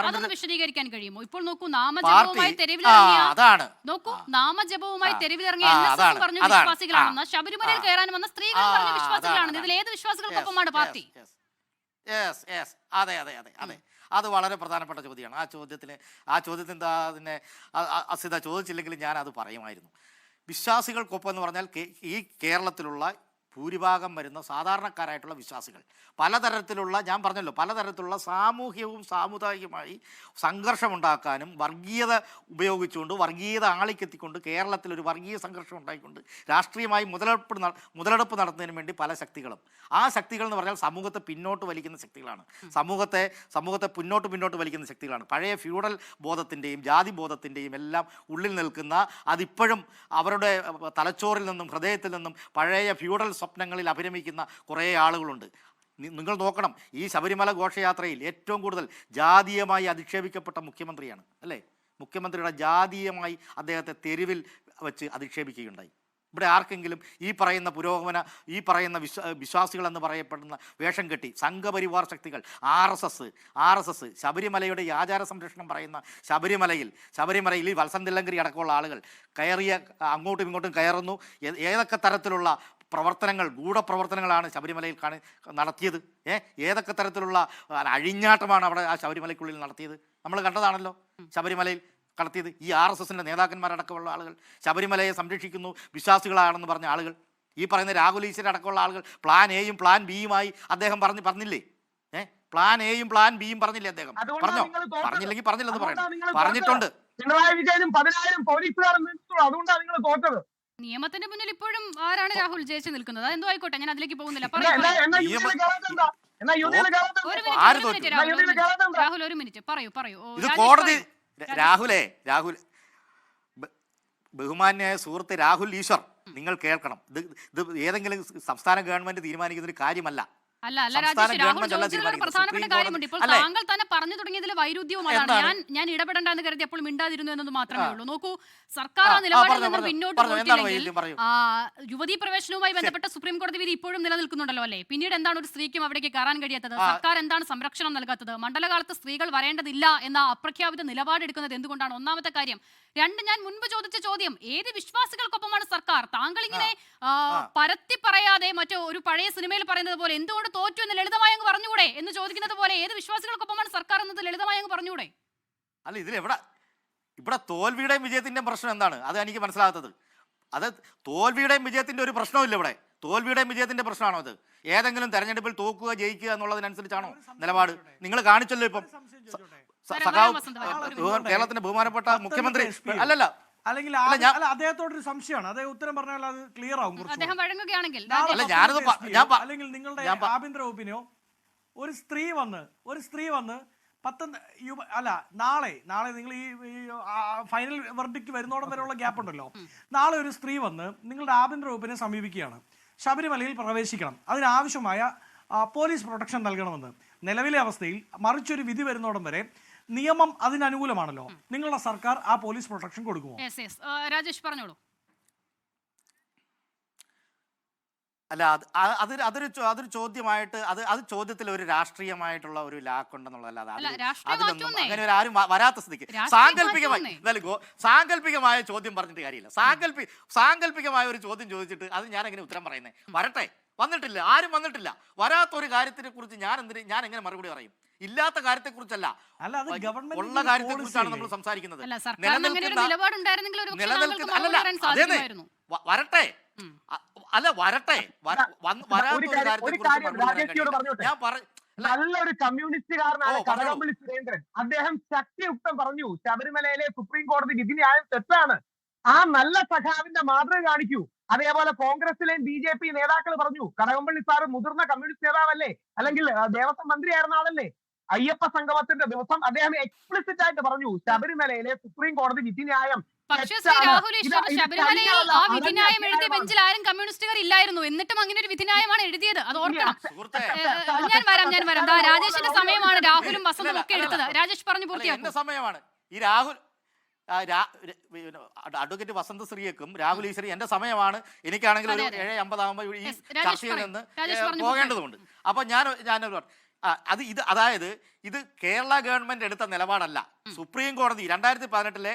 അങ്ങനെ വിശദീകരിക്കാൻ കഴിയുമോ? ഇപ്പോൾ നോക്കൂ, നാമജപവുമായി തെരുവിലിറങ്ങിയ വിശ്വാസികളാണെന്ന്, ശബരിമലയിൽ കയറാൻ വന്ന സ്ത്രീകൾ പറഞ്ഞ വിശ്വാസികളാണെന്ന്. ഇതിൽ ഏത് വിശ്വാസികൾക്കൊപ്പമാണ് പാർട്ടി? അതെ അതെ അതെ അതെ, അത് വളരെ പ്രധാനപ്പെട്ട ചോദ്യമാണ്. ആ ചോദ്യത്തിന് അതിനെ അസിത ചോദിച്ചില്ലെങ്കിൽ ഞാൻ അത് പറയുമായിരുന്നു. വിശ്വാസികൾക്കൊപ്പം എന്ന് പറഞ്ഞാൽ ഈ കേരളത്തിലുള്ള ഭൂരിഭാഗം വരുന്ന സാധാരണക്കാരായിട്ടുള്ള വിശ്വാസികൾ പലതരത്തിലുള്ള, ഞാൻ പറഞ്ഞല്ലോ, പലതരത്തിലുള്ള സാമൂഹികവും സാമുദായികമായി സംഘർഷമുണ്ടാക്കാനും വർഗീയത ഉപയോഗിച്ചുകൊണ്ട്, വർഗീയത ആളിക്കെത്തിക്കൊണ്ട്, കേരളത്തിലൊരു വർഗീയ സംഘർഷം ഉണ്ടായിക്കൊണ്ട് രാഷ്ട്രീയമായി മുതലെടുപ്പ് നടത്തുന്നതിന് വേണ്ടി പല ശക്തികളും, ആ ശക്തികൾ എന്ന് പറഞ്ഞാൽ സമൂഹത്തെ പിന്നോട്ട് വലിക്കുന്ന ശക്തികളാണ്. സമൂഹത്തെ പിന്നോട്ട് വലിക്കുന്ന ശക്തികളാണ്. പഴയ ഫ്യൂഡൽ ബോധത്തിൻ്റെയും ജാതി ബോധത്തിൻ്റെയും എല്ലാം ഉള്ളിൽ നിൽക്കുന്ന, അതിപ്പോഴും അവരുടെ തലച്ചോറിൽ നിന്നും ഹൃദയത്തിൽ നിന്നും പഴയ ഫ്യൂഡൽ സ്വപ്നങ്ങളിൽ അഭിരമിക്കുന്ന കുറേ ആളുകളുണ്ട്. നിങ്ങൾ നോക്കണം, ഈ ശബരിമല ഘോഷയാത്രയിൽ ഏറ്റവും കൂടുതൽ ജാതീയമായി അധിക്ഷേപിക്കപ്പെട്ട മുഖ്യമന്ത്രിയാണ്, അല്ലേ? മുഖ്യമന്ത്രിയുടെ ജാതീയമായി അദ്ദേഹത്തെ തെരുവിൽ വെച്ച് അധിക്ഷേപിക്കുകയുണ്ടായി. ഇവിടെ ആർക്കെങ്കിലും ഈ പറയുന്ന വിശ്വാസികളെന്ന് പറയപ്പെടുന്ന വേഷം കെട്ടി സംഘപരിവാർ ശക്തികൾ, RSS ശബരിമലയുടെ ഈ ആചാര സംരക്ഷണം പറയുന്ന ശബരിമലയിൽ ഈ വത്സൻ തില്ലങ്കരി അടക്കമുള്ള ആളുകൾ അങ്ങോട്ടും ഇങ്ങോട്ടും കയറുന്നു. ഏതൊക്കെ തരത്തിലുള്ള ഗൂഢപ്രവർത്തനങ്ങളാണ് ശബരിമലയിൽ നടത്തിയത്? ഏതൊക്കെ തരത്തിലുള്ള അഴിഞ്ഞാട്ടമാണ് അവിടെ ആ ശബരിമലയ്ക്കുള്ളിൽ നടത്തിയത്? നമ്മൾ കണ്ടതാണല്ലോ. ശബരിമലയിൽ നടത്തിയത് ഈ RSSൻ്റെ നേതാക്കന്മാരടക്കമുള്ള ആളുകൾ, ശബരിമലയെ സംരക്ഷിക്കുന്നു വിശ്വാസികളാണെന്ന് പറഞ്ഞ ആളുകൾ, ഈ പറയുന്ന രാഹുൽ ഈശ്വർ അടക്കമുള്ള ആളുകൾ പ്ലാൻ എയും പ്ലാൻ ബിയുമായി അദ്ദേഹം പറഞ്ഞില്ലേ? പ്ലാൻ എയും പ്ലാൻ ബിയും പറഞ്ഞില്ലേ അദ്ദേഹം? പറഞ്ഞില്ലെങ്കിൽ പറഞ്ഞില്ലെന്ന് പറയണം. പറഞ്ഞിട്ടുണ്ട്. പിണറായി വിജയനും 10,000 പോലീസുകാരും അതുകൊണ്ടാണ് നിങ്ങൾ തോറ്റത്. നിയമത്തിന്റെ മുന്നിൽ ഇപ്പോഴും ആരാണ് രാഹുൽ ജയിച്ചു നിൽക്കുന്നത്? എന്തോ ആയിക്കോട്ടെ, ഞാൻ അതിലേക്ക് പോകുന്നില്ല. രാഹുൽ ഒരു മിനിറ്റ് പറയൂ. രാഹുൽ ബഹുമാന്യായ സുഹൃത്ത് രാഹുൽ ഈശ്വർ, നിങ്ങൾ കേൾക്കണം. ഇത് ഏതെങ്കിലും സംസ്ഥാന ഗവൺമെന്റ് തീരുമാനിക്കുന്ന ഒരു കാര്യമല്ല. അല്ല സംസ്ഥാന രാജേഷ്, രാഹുൽ ഗവൺമെന്റ് അല്ല ചോദിച്ചതിൽ ഒരു തീരുമാനിക്കുന്നത്. പ്രധാനപ്പെട്ട സുപ്രീം കാര്യമുണ്ട്. ഇപ്പോൾ കോടതി- അല്ലേ? താങ്കൾ തന്നെ പറഞ്ഞു തുടങ്ങിയതിൽ വൈരുദ്ധ്യവും അതാണ്. എന്താണ്? ഞാൻ ഇടപെടേണ്ട എന്ന് കരുതി അപ്പോൾ മിണ്ടാതിരുന്നു എന്നത് മാത്രമേ ഉള്ളൂ. നോക്കൂ, സർക്കാർ ആ, ആ നിലപാടിൽ പറഞ്ഞോ, നിന്ന് പറഞ്ഞോ, പിന്നോട്ട് പറഞ്ഞോ, എന്താണ് പോയിട്ടില്ലെങ്കിൽ വൈരുദ്ധ്യം? പറയൂ. യുവതീ പ്രവേശനവുമായി ബന്ധപ്പെട്ട സുപ്രീം കോടതി വിധി ഇപ്പോഴും നിലനിൽക്കുന്നുണ്ടല്ലോ അല്ലേ? പിന്നീട് എന്താണ് ഒരു സ്ത്രീക്കും അവിടേക്ക് കയറാൻ കഴിയാത്തത്? സർക്കാർ എന്താണ് സംരക്ഷണം നൽകാത്തത്? മണ്ഡലകാലത്ത് സ്ത്രീകൾ വരേണ്ടതില്ല എന്ന അപ്രഖ്യാപിത നിലപാടെടുക്കുന്നത് എന്തുകൊണ്ടാണ്? ഒന്നാമത്തെ കാര്യം. രണ്ട്, ഞാൻ മുൻപ് ചോദിച്ച ചോദ്യം, ഏത് വിശ്വാസികൾക്കൊപ്പമാണ് സർക്കാർ? താങ്കൾ ഇങ്ങനെ പരത്തി പറയാതെ മറ്റോ ഒരു പഴയ സിനിമയിൽ പറയുന്നത് പോലെ എന്തുകൊണ്ട് തോറ്റു എന്ന് ലളിതമായി അങ്ങ് പറഞ്ഞുകൂടെ എന്ന് ചോദിക്കുന്നത് പോലെ ഏത് വിശ്വാസികൾക്കൊപ്പമാണ് സർക്കാർ എന്നത് ലളിതമായി അങ്ങ് പറഞ്ഞുകൂടെ? അല്ല, ഇവിടെ തോൽവിയുടെയും വിജയത്തിന്റെയും പ്രശ്നം എന്താണ്? അത് എനിക്ക് മനസ്സിലാകാത്തത്. അത് തോൽവിയുടെയും വിജയത്തിന്റെ ഒരു പ്രശ്നമില്ല ഇവിടെ. തോൽവിയുടെയും വിജയത്തിന്റെ പ്രശ്നമാണോ അത്? ഏതെങ്കിലും തെരഞ്ഞെടുപ്പിൽ തോക്കുക ജയിക്കുക എന്നുള്ളതിനനുസരിച്ചാണോ നിലപാട്? നിങ്ങൾ കാണിച്ചല്ലോ ഇപ്പം കേരളത്തിന്റെ ബഹുമാനപ്പെട്ട മുഖ്യമന്ത്രി അല്ലല്ല അല്ലെങ്കിൽ അദ്ദേഹത്തോടൊരു സംശയമാണ്. അദ്ദേഹം ഉത്തരം പറഞ്ഞാൽ അത് ക്ലിയർ ആവും. അദ്ദേഹം വഴങ്ങുകയാണെങ്കിൽ അല്ലെങ്കിൽ നിങ്ങളുടെ ആഭ്യന്തര വകുപ്പിനോ ഒരു സ്ത്രീ വന്ന് നാളെ നിങ്ങൾ ഈ ഫൈനൽ വെർഡിക്റ്റ് വരുന്നോടം വരെയുള്ള ഗ്യാപ്പ് ഉണ്ടല്ലോ. നാളെ ഒരു സ്ത്രീ വന്ന് നിങ്ങളുടെ ആഭ്യന്തര വകുപ്പിനെ സമീപിക്കുകയാണ്, ശബരിമലയിൽ പ്രവേശിക്കണം, അതിനാവശ്യമായ പോലീസ് പ്രൊട്ടക്ഷൻ നൽകണമെന്ന്. നിലവിലെ അവസ്ഥയിൽ മറിച്ചൊരു വിധി വരുന്നോടം വരെ നിയമം അതിനനുകൂലമാണല്ലോ. നിങ്ങളുടെ സർക്കാർ ആ പോലീസ് പ്രൊട്ടക്ഷൻ കൊടുക്കുമോ? രാജേഷ് പറഞ്ഞോളൂ. അല്ല, അതൊരു ചോദ്യമായിട്ട് അത് ചോദ്യത്തിൽ ഒരു രാഷ്ട്രീയമായിട്ടുള്ള ഒരു ലാക്കുണ്ടെന്നുള്ളതല്ലാതെ അതിലൊന്നും അങ്ങനെ ഒരു ആരും വരാത്ത സ്ഥിതിക്ക് സാങ്കല്പികമായ ചോദ്യം പറഞ്ഞിട്ട് കാര്യമില്ല. സാങ്കല്പികമായ ഒരു ചോദ്യം ചോദിച്ചിട്ട് അത് ഞാൻ എങ്ങനെ ഉത്തരം പറയുന്നത്? വരട്ടെ, വന്നിട്ടില്ല, ആരും വന്നിട്ടില്ല. വരാത്തൊരു കാര്യത്തിനെ കുറിച്ച് ഞാൻ എങ്ങനെ മറുപടി പറയും? ഇല്ലാത്ത കാര്യത്തെ കുറിച്ചല്ല, ഉള്ള കാര്യത്തെ കുറിച്ചാണ് നമ്മൾ സംസാരിക്കുന്നത്. വരട്ടെ, അല്ല വരട്ടെ, നല്ലൊരു കമ്മ്യൂണിസ്റ്റുകാരനാണ് കടകംപള്ളി സുരേന്ദ്രൻ. അദ്ദേഹം ശക്തിയുക്തം പറഞ്ഞു ശബരിമലയിലെ സുപ്രീം കോടതി വിധി ന്യായം തെറ്റാണ്. ആ നല്ല സഖാവിന്റെ മാതൃക കാണിക്കൂ. അതേപോലെ കോൺഗ്രസിലെയും BJP നേതാക്കൾ പറഞ്ഞു. കടകംപള്ളി സാറ് മുതിർന്ന കമ്മ്യൂണിസ്റ്റ് നേതാവല്ലേ, അല്ലെങ്കിൽ ദേവസ്വം മന്ത്രിയായിരുന്ന ആളല്ലേ? അയ്യപ്പ സംഗമത്തിന്റെ ദിവസം അദ്ദേഹം എക്സ്പ്ലിസിറ്റ് ആയിട്ട് പറഞ്ഞു ശബരിമലയിലെ സുപ്രീം കോടതി വിധി ന്യായം. പക്ഷേ ശ്രീ രാഹുൽ ഈശ്വർ, ശബരിമലയിൽ ആ വിധിന്യായം എഴുതിയ ബെഞ്ചിൽ ആരും കമ്മ്യൂണിസ്റ്റുകാർ ഇല്ലായിരുന്നു. എന്നിട്ടും അങ്ങനെ ഒരു വിധിന്യായമാണ് എഴുതിയത്. അത് ഓർക്കണം. ഞാൻ വരാം. രാജേഷിന്റെ സമയമാണ് രാഹുലും വസന്തും ഒക്കെ എടുത്തത്. രാജേഷ് പറഞ്ഞു പൂർത്തിയാക്കും. സമയമാണ് ഈ രാഹുൽ അഡ്വക്കേറ്റ് വസന്ത് ശ്രീയക്കും രാഹുൽ ഈശ്വരി എന്റെ സമയമാണ്. എനിക്കാണെങ്കിൽ ഒരു 7:50 ആകുമ്പോൾ ഈ ചർച്ചയിൽ നിന്ന് പോകേണ്ടതുണ്ട്. അപ്പൊ അതായത് ഇത് കേരള ഗവൺമെന്റ് എടുത്ത നിലപാടല്ല. സുപ്രീം കോടതി 2018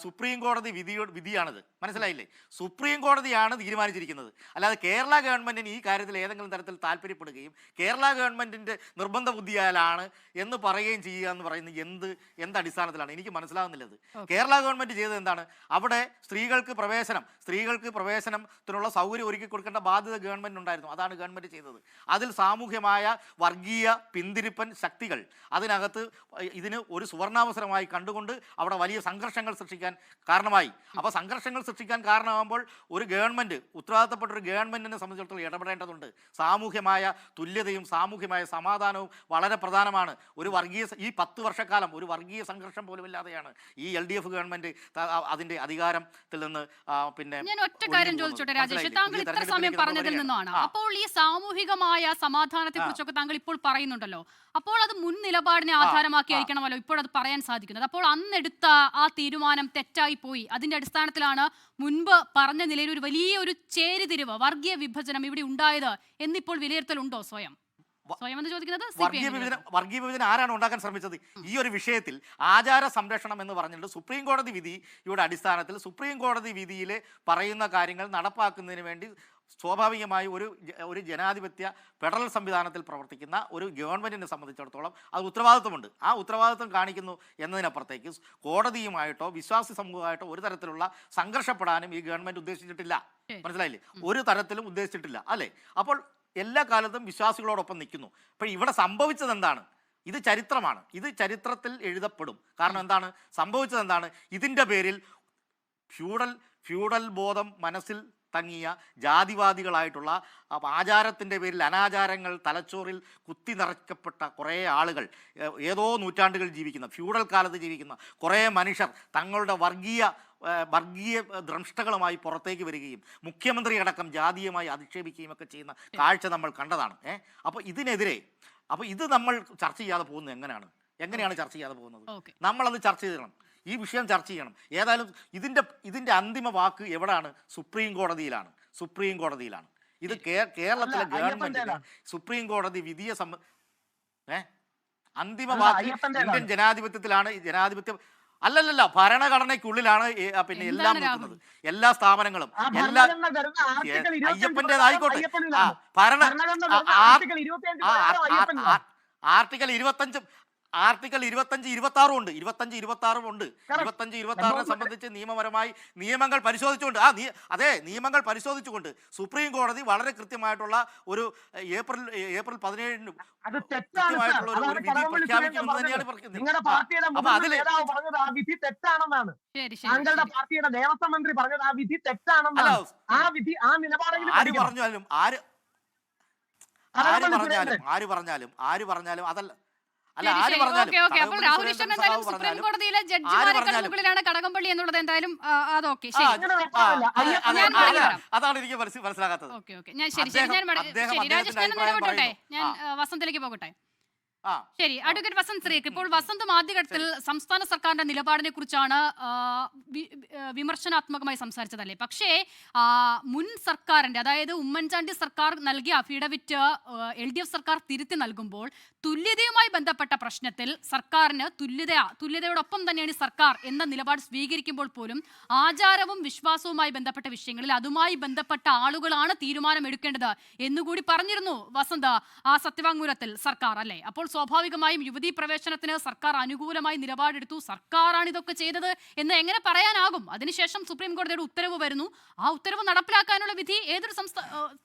സുപ്രീം കോടതി വിധിയാണിത്. മനസ്സിലായില്ലേ? സുപ്രീം കോടതിയാണ് തീരുമാനിച്ചിരിക്കുന്നത്. അല്ലാതെ കേരള ഗവൺമെന്റിന് ഈ കാര്യത്തിൽ ഏതെങ്കിലും തരത്തിൽ താല്പര്യപ്പെടുകയും കേരള ഗവൺമെന്റിന്റെ നിർബന്ധ ബുദ്ധിയാലാണ് എന്ന് പറയുകയും ചെയ്യുക എന്ന് പറയുന്നത് എന്ത് അടിസ്ഥാനത്തിലാണ്? എനിക്ക് മനസ്സിലാകുന്നില്ല. അത് കേരള ഗവൺമെന്റ് ചെയ്തത് എന്താണ്? അവിടെ സ്ത്രീകൾക്ക് പ്രവേശനത്തിനുള്ള സൗകര്യം ഒരുക്കി കൊടുക്കേണ്ട ബാധ്യത ഗവൺമെന്റ് ഉണ്ടായിരുന്നു. അതാണ് ഗവൺമെന്റ് ചെയ്തത്. അതിൽ സാമൂഹ്യമായ വർഗീയ പിന്തിരിപ്പൻ ശക്തികൾ അതിനകത്ത് ഇതിന് ഒരു സുവർണാവസരമായി കണ്ടുകൊണ്ട് അവിടെ വലിയ സംഘർഷങ്ങൾ സൃഷ്ടിക്കാൻ കാരണമായി. അപ്പോൾ സംഘർഷങ്ങൾ സൃഷ്ടിക്കാൻ കാരണമാകുമ്പോൾ ഒരു ഗവൺമെന്റ്, ഉത്തരവാദിത്തപ്പെട്ട ഒരു ഗവൺമെന്റിനെ സംബന്ധിച്ചിടത്തോളം ഇടപെടേണ്ടതുണ്ട്. സാമൂഹ്യമായ തുല്യതയും സാമൂഹ്യമായ സമാധാനവും വളരെ പ്രധാനമാണ്. ഈ 10 വർഷക്കാലം ഒരു വർഗീയ സംഘർഷം പോലും ഇല്ലാതെയാണ് ഈ LDF ഗവൺമെന്റ് അതിന്റെ അധികാരത്തിൽ നിന്ന് ഞാൻ ഒറ്റ കാര്യം ചോദിച്ചോട്ടെ രാജേഷ്, താങ്കൾ ഇത്ര സമയം പറഞ്ഞതിൽ നിന്നാണ്. അപ്പോൾ ഈ സാമൂഹികമായ സമാധാനത്തെ കുറിച്ചൊക്കെ താങ്കൾ ഇപ്പോൾ പറയുന്നുണ്ടല്ലോ, അപ്പോൾ അത് മുൻ നിലപാടിനെ ആധാരമാക്കിയായിരിക്കണമല്ലോ ഇപ്പോൾ അത് പറയാൻ സാധിക്കുന്നത്. അപ്പോൾ അന്നെടുത്ത ആ തീരുമാനം തെറ്റായി പോയി. അതിന്റെ അടിസ്ഥാനത്തിലാണ് മുൻപ് പറഞ്ഞ നിലയിൽ ഒരു വലിയൊരു ചേരിതിരിവ്, വർഗീയ വിഭജനം ഇവിടെ ഉണ്ടായത് എന്നിപ്പോൾ വിലയിരുത്തലുണ്ടോ? സ്വയം എന്ന് ചോദിക്കുന്നത് വർഗീയ വിഭജനം ആരാണ് ഉണ്ടാക്കാൻ ശ്രമിച്ചത്? ഈ ഒരു വിഷയത്തിൽ ആചാര സംരക്ഷണം എന്ന് പറഞ്ഞിട്ട് സുപ്രീം കോടതി വിധിയുടെ അടിസ്ഥാനത്തിൽ സുപ്രീം കോടതി വിധിയിൽ പറയുന്ന കാര്യങ്ങൾ നടപ്പാക്കുന്നതിന് വേണ്ടി സ്വാഭാവികമായി ഒരു ജനാധിപത്യ ഫെഡറൽ സംവിധാനത്തിൽ പ്രവർത്തിക്കുന്ന ഒരു ഗവൺമെന്റിനെ സംബന്ധിച്ചിടത്തോളം അത് ഉത്തരവാദിത്വമുണ്ട്. ആ ഉത്തരവാദിത്വം കാണിക്കുന്നു എന്നതിനപ്പുറത്തേക്ക് കോടതിയുമായിട്ടോ വിശ്വാസി സമൂഹമായിട്ടോ ഒരു തരത്തിലുള്ള സംഘർഷപ്പെടാനും ഈ ഗവൺമെന്റ് ഉദ്ദേശിച്ചിട്ടില്ല. മനസ്സിലായില്ലേ? ഒരു തരത്തിലും ഉദ്ദേശിച്ചിട്ടില്ല, അല്ലേ? അപ്പോൾ എല്ലാ കാലത്തും വിശ്വാസികളോടൊപ്പം നിൽക്കുന്നു. അപ്പോൾ ഇവിടെ സംഭവിച്ചത് എന്താണ്? ഇത് ചരിത്രമാണ്. ഇത് ചരിത്രത്തിൽ എഴുതപ്പെടും. കാരണം എന്താണ് സംഭവിച്ചത്? എന്താണ് ഇതിൻ്റെ പേരിൽ ഫ്യൂഡൽ ബോധം മനസ്സിൽ തങ്ങിയ ജാതിവാദികളായിട്ടുള്ള ആചാരത്തിൻ്റെ പേരിൽ അനാചാരങ്ങൾ തലച്ചോറിൽ കുത്തി നിറയ്ക്കപ്പെട്ട കുറേ ആളുകൾ, ഏതോ നൂറ്റാണ്ടുകൾ ജീവിക്കുന്ന ഫ്യൂഡൽ കാലത്ത് ജീവിക്കുന്ന കുറേ മനുഷ്യർ തങ്ങളുടെ വർഗീയ വർഗീയ ദ്രംഷ്ടകളുമായി പുറത്തേക്ക് വരികയും മുഖ്യമന്ത്രി അടക്കം ജാതീയമായി അധിക്ഷേപിക്കുകയും ഒക്കെ ചെയ്യുന്ന കാഴ്ച നമ്മൾ കണ്ടതാണ്. അപ്പോൾ ഇതിനെതിരെ അപ്പോൾ ഇത് നമ്മൾ ചർച്ച ചെയ്യാതെ പോകുന്നത് എങ്ങനെയാണ് ചർച്ച ചെയ്യാതെ പോകുന്നത്? നമ്മളത് ചർച്ച ചെയ്യണം, ഈ വിഷയം ചർച്ച ചെയ്യണം. ഏതായാലും ഇതിൻ്റെ അന്തിമ വാക്ക് എവിടെയാണ്? സുപ്രീം കോടതിയിലാണ്. ഇത് കേരളത്തിലെ ഗവൺമെന്റിന് സുപ്രീം കോടതി വിധിയെ അന്തിമ വാക്ക് ഇന്ത്യൻ ജനാധിപത്യത്തിലാണ്. ജനാധിപത്യം അല്ലല്ല, ഭരണഘടനയ്ക്കുള്ളിലാണ് പിന്നെ എല്ലാം നോക്കുന്നത്. എല്ലാ സ്ഥാപനങ്ങളും അയ്യപ്പൻ്റെതായിക്കോട്ടെ. ആർട്ടിക്കൽ 25, 26 ഉണ്ട്. 25, 26 സംബന്ധിച്ച് നിയമപരമായി നിയമങ്ങൾ പരിശോധിച്ചുകൊണ്ട് നിയമങ്ങൾ പരിശോധിച്ചുകൊണ്ട് സുപ്രീം കോടതി വളരെ കൃത്യമായിട്ടുള്ള ഒരു ഏപ്രിൽ 17 കൃത്യമായിട്ടുള്ള ഒരു വിധി പ്രഖ്യാപിക്കുമെന്ന് തന്നെയാണ് പറയുന്നത്. അപ്പൊ അതില് താങ്കളുടെ പാർട്ടിയുടെ ദേവസ്വം മന്ത്രി പറഞ്ഞത് ആ വിധി തെറ്റാണെന്നാണ്. ആ വിധി ആ നിലപാടെങ്കിലും ആര് പറഞ്ഞാലും അതല്ല. അപ്പോൾ രാഹുൽ ഈശ്വരൻ എന്തായാലും സുപ്രീം കോടതിയിലെ ജഡ്ജിമാരുടെ മുകളിലാണ് കടകംപള്ളി എന്നുള്ളത് എന്തായാലും അതൊക്കെ അതാണ് എനിക്ക് മനസ്സിലാകാത്തത്. രാജേഷ് ഇടപെട്ടോട്ടെ, ഞാൻ വസന്തിലേക്ക് പോകട്ടെ. ശരി, അഡ്വക്കേറ്റ് വസന്ത് ശ്രീക്ക്. ഇപ്പോൾ വസന്തും ആദ്യഘട്ടത്തിൽ സംസ്ഥാന സർക്കാരിന്റെ നിലപാടിനെ കുറിച്ചാണ് വിമർശനാത്മകമായി സംസാരിച്ചതല്ലേ. പക്ഷേ മുൻ സർക്കാരിന്റെ, അതായത് ഉമ്മൻചാണ്ടി സർക്കാർ നൽകിയ അഫിഡവിറ്റ് LDF സർക്കാർ തിരുത്തി നൽകുമ്പോൾ തുല്യതയുമായി ബന്ധപ്പെട്ട പ്രശ്നത്തിൽ സർക്കാരിന് തുല്യതയോടൊപ്പം തന്നെയാണ് സർക്കാർ എന്ന നിലപാട് സ്വീകരിക്കുമ്പോൾ പോലും ആചാരവും വിശ്വാസവുമായി ബന്ധപ്പെട്ട വിഷയങ്ങളിൽ അതുമായി ബന്ധപ്പെട്ട ആളുകളാണ് തീരുമാനമെടുക്കേണ്ടത് എന്നുകൂടി പറഞ്ഞിരുന്നു വസന്ത് ആ സത്യവാങ്മൂലത്തിൽ സർക്കാർ, അല്ലേ? അപ്പോൾ സ്വാഭാവികമായും യുവതീ പ്രവേശനത്തിന് സർക്കാർ അനുകൂലമായി നിലപാടെടുത്തു, സർക്കാരാണ് ഇതൊക്കെ ചെയ്തത് എന്ന് എങ്ങനെ പറയാനാകും? അതിനുശേഷം സുപ്രീം കോടതിയുടെ ഉത്തരവ് വരുന്നു. ആ ഉത്തരവ് നടപ്പിലാക്കാനുള്ള വിധി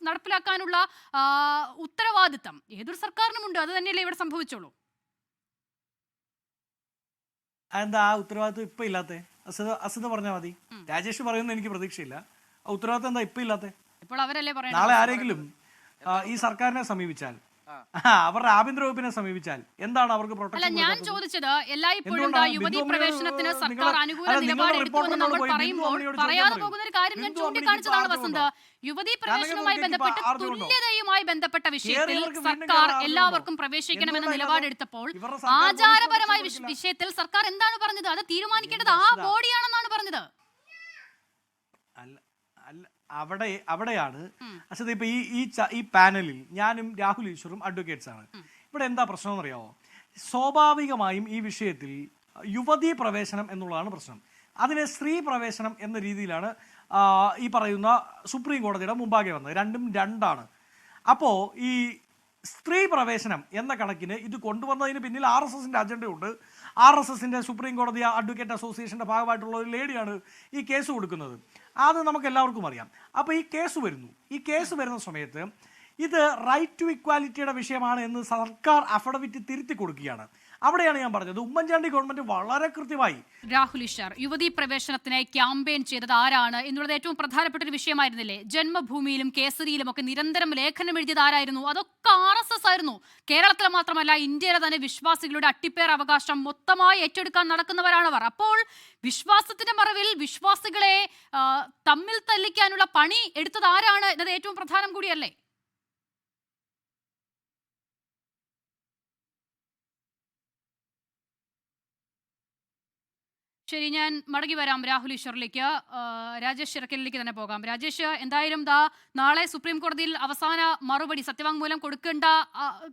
നടപ്പിലാക്കാനുള്ള ഉത്തരവാദിത്തം ഏതൊരു സർക്കാരിനുമുണ്ട്. അത് തന്നെയല്ലേ ഇവിടെ സംഭവിച്ചോളൂ. എന്താ ആ ഉത്തരവാദിത്വം ഇപ്പൊ ഇല്ലാത്ത? അസദ് പറഞ്ഞാൽ മതി. രാജേഷ് പറയുന്നത് എനിക്ക് പ്രതീക്ഷയില്ല. ആ ഉത്തരവാദിത്വം എന്താ ഇപ്പൊ ഇല്ലാത്ത? ഇപ്പോൾ അവരല്ലേ പറയുന്നത്. നാളെ ആരെങ്കിലും ഈ സർക്കാരിനെ സമീപിച്ചാൽ, അവരുടെ ആഭ്യന്തര വകുപ്പിനെ സമീപിച്ചാൽ എന്താണ് അവർക്ക് പ്രൊട്ടക്ഷൻ? അല്ല, ഞാൻ ചോദിച്ചത് എല്ലായ്പ്പോഴും യുവതീ പ്രവേശനത്തിന് സർക്കാർ അനുകൂല നിലപാടെടുക്കുമെന്ന് നമ്മൾ പറയുമ്പോൾ പറയാതെ പോകുന്ന ഒരു കാര്യം ഞാൻ ചൂണ്ടിക്കാണിച്ചതാണ് വസന്ത്. യുവതീ പ്രവേശനവുമായി ബന്ധപ്പെട്ട് തുല്യതയുമായി ബന്ധപ്പെട്ട വിഷയത്തിൽ സർക്കാർ എല്ലാവർക്കും പ്രവേശിക്കണമെന്ന നിലപാടെടുത്തപ്പോൾ ആചാരപരമായ വിഷയത്തിൽ സർക്കാർ എന്താണ് പറഞ്ഞത്? അത് തീരുമാനിക്കേണ്ടത് ആ ബോഡിയാണെന്നാണ് പറഞ്ഞത്. അവിടെയാണ് അശ്വതി ഇപ്പൊ ഈ പാനലിൽ ഞാനും രാഹുൽ ഈശ്വറും അഡ്വക്കേറ്റ്സ് ആണ്. ഇവിടെ എന്താ പ്രശ്നം എന്നറിയാമോ? സ്വാഭാവികമായും ഈ വിഷയത്തിൽ യുവതീ പ്രവേശനം എന്നുള്ളതാണ് പ്രശ്നം. അതിനെ സ്ത്രീ പ്രവേശനം എന്ന രീതിയിലാണ് ഈ പറയുന്ന സുപ്രീം കോടതിയുടെ മുമ്പാകെ വന്നത്. രണ്ടും രണ്ടാണ്. അപ്പോൾ ഈ സ്ത്രീ പ്രവേശനം എന്ന കണക്കിന് ഇത് കൊണ്ടുവന്നതിന് പിന്നിൽ RSSന്റെ അജണ്ടയുണ്ട്. RSSന്റെ സുപ്രീം കോടതി അഡ്വക്കേറ്റ് അസോസിയേഷന്റെ ഭാഗമായിട്ടുള്ള ഒരു ലേഡിയാണ് ഈ കേസ് കൊടുക്കുന്നത്. അത് നമുക്ക് എല്ലാവർക്കും അറിയാം. അപ്പോൾ ഈ കേസ് വരുന്ന സമയത്ത് ഇത് റൈറ്റ് ടു ഇക്വാലിറ്റിയുടെ വിഷയമാണ് എന്ന് സർക്കാർ അഫിഡവിറ്റ് തിരുത്തി കൊടുക്കുകയാണ്. അവിടെയാണ് ഞാൻ പറഞ്ഞത് ഉമ്മൻചാണ്ടി ഗവൺമെന്റ് വളരെ കൃത്യമായി. രാഹുൽ ഈശ്വർ, യുവതീ പ്രവേശനത്തിനായി ക്യാമ്പയിൻ ചെയ്തത് ആരാണ് എന്നുള്ളത് ഏറ്റവും പ്രധാനപ്പെട്ട ഒരു വിഷയമായിരുന്നില്ലേ? ജന്മഭൂമിയിലും കേസരിയിലും ഒക്കെ നിരന്തരം ലേഖനം എഴുതിയത് ആരായിരുന്നു? അതൊക്കെ RSS ആയിരുന്നു. കേരളത്തിലെ മാത്രമല്ല, ഇന്ത്യയിലെ തന്നെ വിശ്വാസികളുടെ അട്ടിപ്പേർ അവകാശം മൊത്തമായി ഏറ്റെടുക്കാൻ നടക്കുന്നവരാണവർ. അപ്പോൾ വിശ്വാസത്തിന്റെ മറവിൽ വിശ്വാസികളെ തമ്മിൽ തല്ലിക്കാനുള്ള പണി എടുത്തത് ആരാണ് എന്നത് ഏറ്റവും പ്രധാനം കൂടിയല്ലേ? ശരി, ഞാൻ മടങ്ങി വരാം രാഹുൽ ഈശ്വറിലേക്ക്. രാജേഷ് ചിറക്കലിലേക്ക് തന്നെ പോകാം. രാജേഷ്, എന്തായാലും നാളെ സുപ്രീം കോടതിയിൽ അവസാന മറുപടി സത്യവാങ്മൂലം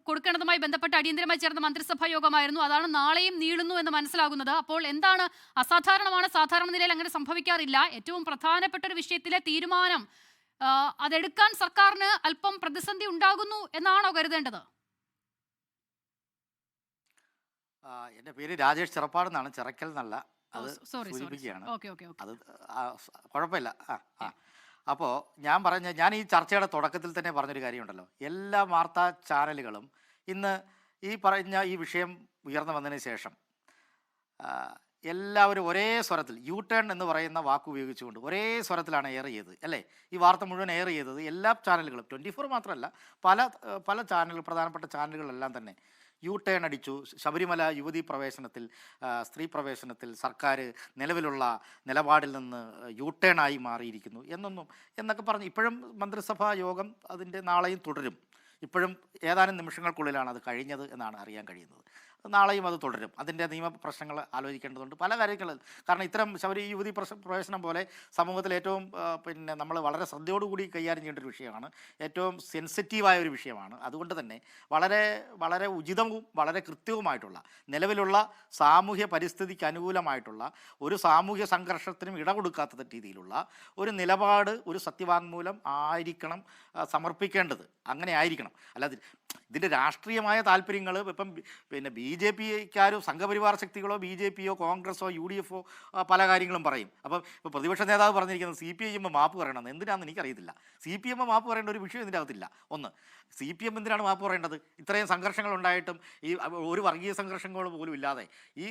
കൊടുക്കേണ്ടതുമായി ബന്ധപ്പെട്ട് അടിയന്തരമായി ചേർന്ന മന്ത്രിസഭാ യോഗമായിരുന്നു. അതാണ് നാളെയും നീളുന്നു എന്ന് മനസ്സിലാകുന്നത്. അപ്പോൾ എന്താണ് അസാധാരണമാണ്? സാധാരണ നിലയിൽ അങ്ങനെ സംഭവിക്കാറില്ല. ഏറ്റവും പ്രധാനപ്പെട്ട ഒരു വിഷയത്തിലെ തീരുമാനം അതെടുക്കാൻ സർക്കാരിന് അല്പം പ്രതിസന്ധി ഉണ്ടാകുന്നു എന്നാണോ കരുതേണ്ടത്? എൻ്റെ പേര് രാജേഷ് ചെറുപ്പാടെന്നാണ്, ചിറക്കൽ എന്നല്ല. അത് സൂചിപ്പിക്കുകയാണ്. അത് കുഴപ്പമില്ല. അപ്പോൾ ഞാൻ ഈ ചർച്ചയുടെ തുടക്കത്തിൽ തന്നെ പറഞ്ഞൊരു കാര്യമുണ്ടല്ലോ, എല്ലാ വാർത്താ ചാനലുകളും ഇന്ന് ഈ വിഷയം ഉയർന്നു വന്നതിന് ശേഷം എല്ലാവരും ഒരേ സ്വരത്തിൽ U-turn എന്ന് പറയുന്ന വാക്ക് ഉപയോഗിച്ചുകൊണ്ട് ഒരേ സ്വരത്തിലാണ് എയർ ചെയ്തത്, അല്ലേ? ഈ വാർത്ത മുഴുവൻ എയർ ചെയ്തത് എല്ലാ ചാനലുകളും, 24 മാത്രമല്ല, പല ചാനലുകൾ, പ്രധാനപ്പെട്ട ചാനലുകളെല്ലാം തന്നെ യു ടേൺ അടിച്ചു. ശബരിമല യുവതീ പ്രവേശനത്തിൽ, സ്ത്രീ പ്രവേശനത്തിൽ സർക്കാർ നിലവിലുള്ള നിലപാടിൽ നിന്ന് യു ടേൺ ആയി മാറിയിരിക്കുന്നു എന്നൊക്കെ പറഞ്ഞ് ഇപ്പോഴും മന്ത്രിസഭാ യോഗം അതിൻ്റെ നാളെയും തുടരും. ഇപ്പോഴും ഏതാനും നിമിഷങ്ങൾക്കുള്ളിലാണ് അത് കഴിഞ്ഞത് എന്നാണ് അറിയാൻ കഴിയുന്നത്. നാളെയും അത് തുടരും. അതിൻ്റെ നിയമ പ്രശ്നങ്ങൾ ആലോചിക്കേണ്ടതുണ്ട്, പല കാര്യങ്ങളിൽ. കാരണം ഇത്തരം യുവതി പ്രവേശനം പോലെ സമൂഹത്തിൽ ഏറ്റവും നമ്മൾ വളരെ ശ്രദ്ധയോടുകൂടി കൈകാര്യം ചെയ്യേണ്ട ഒരു വിഷയമാണ്, ഏറ്റവും സെൻസിറ്റീവായ ഒരു വിഷയമാണ്. അതുകൊണ്ട് തന്നെ വളരെ വളരെ ഉചിതവും വളരെ കൃത്യവുമായിട്ടുള്ള, നിലവിലുള്ള സാമൂഹ്യ പരിസ്ഥിതിക്ക് അനുകൂലമായിട്ടുള്ള, ഒരു സാമൂഹ്യ സംഘർഷത്തിനും ഇടകൊടുക്കാത്ത രീതിയിലുള്ള ഒരു നിലപാട്, ഒരു സത്യവാങ്മൂലം ആയിരിക്കണം സമർപ്പിക്കേണ്ടത്. അങ്ങനെ ആയിരിക്കണം. അല്ലാതെ ഇതിൻ്റെ രാഷ്ട്രീയമായ താല്പര്യങ്ങൾ ഇപ്പം BJPക്കാരോ സംഘപരിവാർ ശക്തികളോ BJPയോ കോൺഗ്രസോ UDF പല കാര്യങ്ങളും പറയും. അപ്പം ഇപ്പോൾ പ്രതിപക്ഷ നേതാവ് പറഞ്ഞിരിക്കുന്നത് CPIM മാപ്പ് പറയണമെന്ന്. എന്തിനാണെന്ന് എനിക്കറിയത്തില്ല. CPM മാപ്പ് പറയേണ്ട ഒരു വിഷയം ഇതിൻ്റെ അകത്തില്ല. ഒന്ന്, CPM എന്തിനാണ് മാപ്പ് പറയേണ്ടത്? ഇത്രയും സംഘർഷങ്ങൾ ഉണ്ടായിട്ടും ഈ ഒരു വർഗീയ സംഘർഷങ്ങൾ പോലും ഇല്ലാതെ ഈ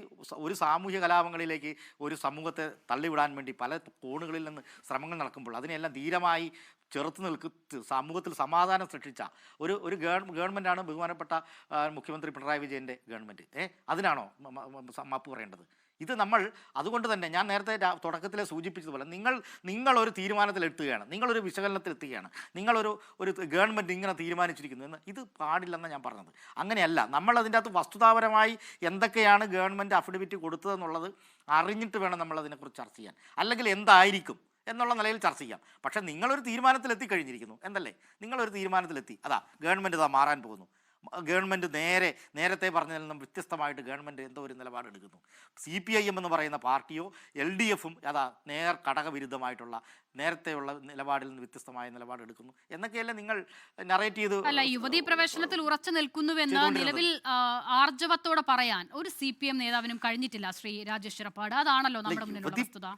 ഒരു സാമൂഹ്യ കലാപങ്ങളിലേക്ക് ഒരു സമൂഹത്തെ തള്ളിവിടാൻ വേണ്ടി പല കോണുകളിൽ നിന്ന് ശ്രമങ്ങൾ നടക്കുമ്പോൾ അതിനെല്ലാം ധീരമായി ചെറുത്ത് സമൂഹത്തിൽ സമാധാനം സൃഷ്ടിച്ച ഒരു ഗവൺമെൻറ്റാണ് ബഹുമാനപ്പെട്ട മുഖ്യമന്ത്രി പിണറായി വിജയൻ്റെ ഗവൺമെൻറ്. അതിനാണോ മാപ്പ് പറയേണ്ടത്? ഇത് നമ്മൾ അതുകൊണ്ട് തന്നെ ഞാൻ നേരത്തെ തുടക്കത്തിലെ സൂചിപ്പിച്ചതുപോലെ നിങ്ങളൊരു തീരുമാനത്തിലെത്തുകയാണ്, നിങ്ങളൊരു വിശകലനത്തിലെത്തുകയാണ്, നിങ്ങളൊരു ഗവൺമെൻറ് ഇങ്ങനെ തീരുമാനിച്ചിരിക്കുന്നു എന്ന്. ഇത് പാടില്ലെന്നാണ് ഞാൻ പറഞ്ഞത്. അങ്ങനെയല്ല. നമ്മൾ അതിൻ്റെ അകത്ത് വസ്തുതാപരമായി എന്തൊക്കെയാണ് ഗവൺമെൻറ് അഫിഡവിറ്റ് കൊടുത്തതെന്നുള്ളത് അറിഞ്ഞിട്ട് വേണം നമ്മൾ അതിനെക്കുറിച്ച് ചർച്ച ചെയ്യാൻ. അല്ലെങ്കിൽ എന്തായിരിക്കും എന്നുള്ള നിലയിൽ ചർച്ച ചെയ്യാം. പക്ഷേ നിങ്ങളൊരു തീരുമാനത്തിലെത്തി കഴിഞ്ഞിരിക്കുന്നു എന്നല്ലേ? നിങ്ങളൊരു തീരുമാനത്തിലെത്തി, അതാ ഗവൺമെൻറ് ഇതാ മാറാൻ പോകുന്നു. ഗവൺമെൻറ് നേരത്തെ പറഞ്ഞതിൽ നിന്നും വ്യത്യസ്തമായിട്ട് ഗവൺമെൻറ് എന്തോ ഒരു നിലപാടെടുക്കുന്നു. CPIM എന്ന് പറയുന്ന പാർട്ടിയോ LDFും അതാ ഘടകവിരുദ്ധമായിട്ടുള്ള നേരത്തെയുള്ള നിലപാടിൽ നിന്ന് വ്യത്യസ്തമായ നിലപാടെടുക്കുന്നു എന്നൊക്കെയല്ലേ നിങ്ങൾ നറേറ്റ് ചെയ്ത്. അല്ല, യുവതീ പ്രവേശനത്തിൽ ഉറച്ചു നിൽക്കുന്നുവെന്ന് നിലവിൽ ആർജവത്തോടെ പറയാൻ ഒരു CPM നേതാവിനും കഴിഞ്ഞിട്ടില്ല. ശ്രീ രാജേഷ് ചിറപ്പാട്, അതാണല്ലോ നമ്മുടെ മുന്നിലുള്ള വസ്തുത.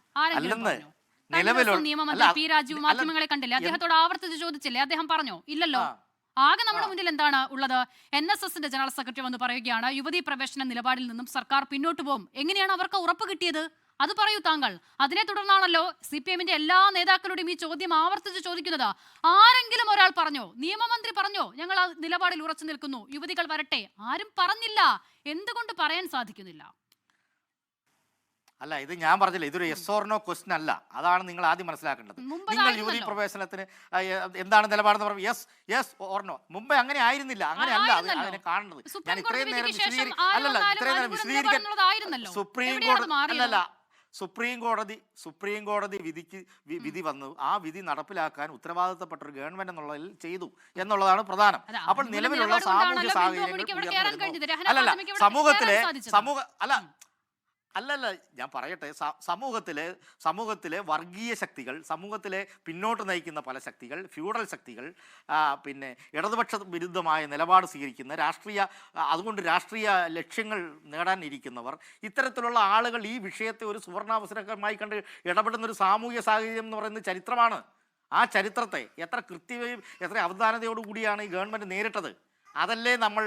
നിയമമന്ത്രി P. രാജീവ് മാധ്യമങ്ങളെ കണ്ടില്ലേ? അദ്ദേഹത്തോട് ആവർത്തിച്ച് ചോദിച്ചില്ലേ? അദ്ദേഹം പറഞ്ഞോ? ഇല്ലല്ലോ. ആകെ നമ്മുടെ മുന്നിൽ എന്താണ് ഉള്ളത്? NSSന്റെ ജനറൽ സെക്രട്ടറി വന്ന് പറയുകയാണ് യുവതീ പ്രവേശന നിലപാടിൽ നിന്നും സർക്കാർ പിന്നോട്ട് പോകും. എങ്ങനെയാണ് അവർക്ക് ഉറപ്പ് കിട്ടിയത്? അത് പറയൂ താങ്കൾ. അതിനെ തുടർന്നാണല്ലോ CPMന്റെ എല്ലാ നേതാക്കളോടും ഈ ചോദ്യം ആവർത്തിച്ച് ചോദിക്കുന്നത്. ആരെങ്കിലും ഒരാൾ പറഞ്ഞോ? നിയമമന്ത്രി പറഞ്ഞോ ഞങ്ങൾ ആ നിലപാടിൽ ഉറച്ചു നിൽക്കുന്നു, യുവതികൾ വരട്ടെ? ആരും പറഞ്ഞില്ല. എന്തുകൊണ്ട് പറയാൻ സാധിക്കുന്നില്ല? അല്ല, ഇത് ഞാൻ പറഞ്ഞില്ല, ഇതൊരു യെസ് ഓർ നോ ക്വസ്റ്റ്യൻ അല്ല. അതാണ് നിങ്ങൾ ആദ്യം മനസ്സിലാക്കേണ്ടത്. നിങ്ങൾ യുവതീ പ്രവേശനത്തിന് എന്താണ് നിലപാടെന്ന് പറഞ്ഞു, യെസ് ഓർ നോ. മുമ്പേ അങ്ങനെ ആയിരുന്നില്ല, അങ്ങനെയല്ല അതിനെ കാണുന്നത്. ഞാൻ ഇത്രയും നേരം വിശദീകരിക്കാൻ സുപ്രീം കോടതി വിധി വന്നു. ആ വിധി നടപ്പിലാക്കാൻ ഉത്തരവാദിത്തപ്പെട്ട ഒരു ഗവൺമെന്റ് എന്നുള്ളതിൽ ചെയ്തു എന്നുള്ളതാണ് പ്രധാനം. അപ്പോൾ നിലവിലുള്ള സാമൂഹ്യ സാഹചര്യങ്ങൾ അല്ലല്ല ഞാൻ പറയട്ടെ, സമൂഹത്തിലെ വർഗീയ ശക്തികൾ, സമൂഹത്തിലെ പിന്നോട്ട് നയിക്കുന്ന പല ശക്തികൾ, ഫ്യൂഡൽ ശക്തികൾ, പിന്നെ ഇടതുപക്ഷ വിരുദ്ധമായ നിലപാട് സ്വീകരിക്കുന്ന അതുകൊണ്ട് രാഷ്ട്രീയ ലക്ഷ്യങ്ങൾ നേടാൻ ഇരിക്കുന്നവർ, ഇത്തരത്തിലുള്ള ആളുകൾ ഈ വിഷയത്തെ ഒരു സുവർണാവസരമായി കണ്ട് ഇടപെടുന്ന ഒരു സാമൂഹ്യ സാഹചര്യം എന്ന് പറയുന്നത് ചരിത്രമാണ്. ആ ചരിത്രത്തെ എത്ര കൃത്യതയും എത്ര അവധാനതയോടുകൂടിയാണ് ഈ ഗവൺമെൻറ് നേരിട്ടത്, അതല്ലേ നമ്മൾ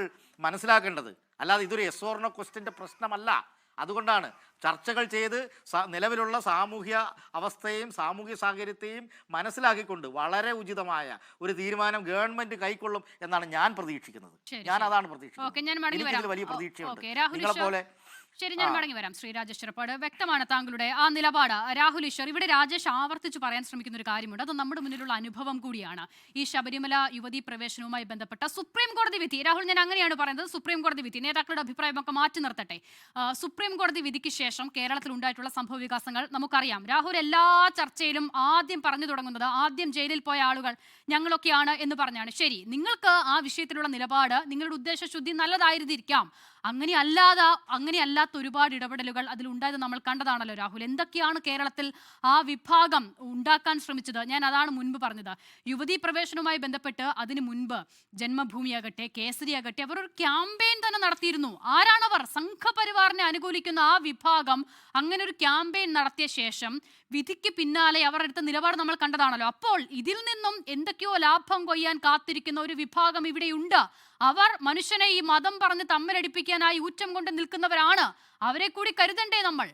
മനസ്സിലാക്കേണ്ടത്. അല്ലാതെ ഇതൊരു യെസ് ഓർ നോ ക്വസ്റ്റ്യൻ്റെ പ്രശ്നമല്ല. അതുകൊണ്ടാണ് ചർച്ചകൾ ചെയ്ത് നിലവിലുള്ള സാമൂഹ്യ അവസ്ഥയെയും സാമൂഹ്യ സാഹചര്യത്തെയും മനസ്സിലാക്കിക്കൊണ്ട് വളരെ ഉചിതമായ ഒരു തീരുമാനം ഗവൺമെന്റ് കൈക്കൊള്ളും എന്നാണ് ഞാൻ പ്രതീക്ഷിക്കുന്നത്. ഞാൻ അതാണ് പ്രതീക്ഷിക്കുന്നത്. വലിയ പ്രതീക്ഷയുണ്ട് നിങ്ങളെപ്പോലെ. ശരി, ഞാൻ മടങ്ങി വരാം. ശ്രീ രാജേഷ് ചിറപ്പാട്, വ്യക്തമാണ് താങ്കളുടെ ആ നിലപാട്. രാഹുൽ ഈശ്വർ, ഇവിടെ രാജേഷ് ആവർത്തിച്ച് പറയാൻ ശ്രമിക്കുന്ന ഒരു കാര്യമുണ്ട്, അത് നമ്മുടെ മുന്നിലുള്ള അനുഭവം കൂടിയാണ്. ഈ ശബരിമല യുവതീ പ്രവേശനവുമായി ബന്ധപ്പെട്ട സുപ്രീം കോടതി വിധി. രാഹുൽ, ഞാൻ അങ്ങനെയാണ് പറയുന്നത്, സുപ്രീം കോടതി വിധി. നേതാക്കളുടെ അഭിപ്രായമൊക്കെ മാറ്റി നിർത്തട്ടെ. സുപ്രീം കോടതി വിധിക്ക് ശേഷം കേരളത്തിൽ ഉണ്ടായിട്ടുള്ള സംഭവ വികാസങ്ങൾ നമുക്കറിയാം. രാഹുൽ എല്ലാ ചർച്ചയിലും ആദ്യം പറഞ്ഞു തുടങ്ങുന്നത് ആദ്യം ജയിലിൽ പോയ ആളുകൾ ഞങ്ങളൊക്കെയാണ് എന്ന് പറഞ്ഞാണ്. ശരി, നിങ്ങൾക്ക് ആ വിഷയത്തിലുള്ള നിലപാട്, നിങ്ങളുടെ ഉദ്ദേശശുദ്ധി നല്ലതായിരുന്നിരിക്കാം. അങ്ങനെയല്ലാത്ത ഒരുപാട് ഇടപെടലുകൾ അതിലുണ്ടായത് നമ്മൾ കണ്ടതാണല്ലോ രാഹുൽ. എന്തൊക്കെയാണ് കേരളത്തിൽ ആ വിഭാഗം ഉണ്ടാക്കാൻ ശ്രമിച്ചത്? ഞാൻ അതാണ് മുൻപ് പറഞ്ഞത്. യുവതീ പ്രവേശനവുമായി ബന്ധപ്പെട്ട് അതിന് മുൻപ് ജന്മഭൂമിയാകട്ടെ, കേസരിയാകട്ടെ, അവർ ഒരു ക്യാമ്പയിൻ തന്നെ നടത്തിയിരുന്നു. ആരാണവർ? സംഘപരിവാറിനെ അനുകൂലിക്കുന്ന ആ വിഭാഗം അങ്ങനെ ഒരു ക്യാമ്പയിൻ നടത്തിയ ശേഷം വിധിക്ക് പിന്നാലെ അവർ എടുത്ത നിലപാട് നമ്മൾ കണ്ടതാണല്ലോ. അപ്പോൾ ഇതിൽ നിന്നും എന്തൊക്കെയോ ലാഭം കൊയ്യാൻ കാത്തിരിക്കുന്ന ഒരു വിഭാഗം ഇവിടെയുണ്ട്. അവർ മനുഷ്യനെ ഈ മതം പറഞ്ഞ് തമ്മിലടിപ്പിക്കാനായി ഊറ്റം കൊണ്ട് നിൽക്കുന്നവരാണ്. അവരെ കൂടി കരുതണ്ടേ നമ്മൾ?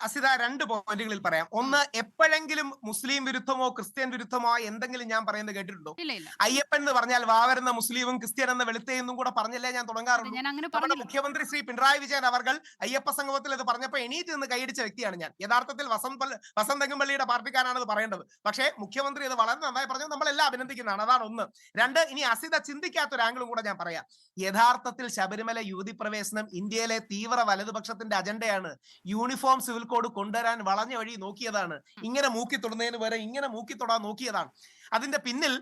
അസിത, 2 പോയിന്റുകളിൽ പറയാം. ഒന്ന്, എപ്പോഴെങ്കിലും മുസ്ലിം വിരുദ്ധമോ ക്രിസ്ത്യൻ വിരുദ്ധമോ എന്തെങ്കിലും ഞാൻ പറയുന്നത് കേട്ടിട്ടുണ്ടോ? അയ്യപ്പൻ എന്ന് പറഞ്ഞാൽ വാവരുന്ന മുസ്ലിമും ക്രിസ്ത്യൻ എന്ന വെളുത്തയെന്നും കൂടെ പറഞ്ഞല്ലേ ഞാൻ തുടങ്ങാറുള്ളൂ. നമ്മുടെ മുഖ്യമന്ത്രി ശ്രീ പിണറായി വിജയൻ അവർ അയ്യപ്പ സംഗമത്തിൽ ഇത് പറഞ്ഞപ്പോൾ എണീറ്റ് നിന്ന് കൈയടിച്ച വ്യക്തിയാണ് ഞാൻ. യഥാർത്ഥത്തിൽ വസന്ത് തെങ്ങുംപള്ളിയുടെ പാർട്ടിക്കാരാണ് പറയേണ്ടത്. പക്ഷേ മുഖ്യമന്ത്രി ഇത് വളരെ നന്നായി പറഞ്ഞു, നമ്മളെല്ലാം അഭിനന്ദിക്കുന്നതാണ്. അതാണ് ഒന്ന്. 2, ഇനി അസിത ചിന്തിക്കാത്തൊരു ആംഗിളും കൂടെ ഞാൻ പറയാം. യഥാർത്ഥത്തിൽ ശബരിമല യുവതി പ്രവേശനം ഇന്ത്യയിലെ തീവ്ര വലതുപക്ഷത്തിന്റെ അജണ്ടയാണ്. യൂണിഫോം സിവിൽ കോഡ് കൊണ്ടുവരാൻ വളഞ്ഞ വഴി നോക്കിയതാണ്. ഇങ്ങനെ മൂക്കി തൊടുന്നതിന് വരെ ഇങ്ങനെ മൂക്കി തൊടാൻ നോക്കിയതാണ്. അതിന്റെ പിന്നിൽ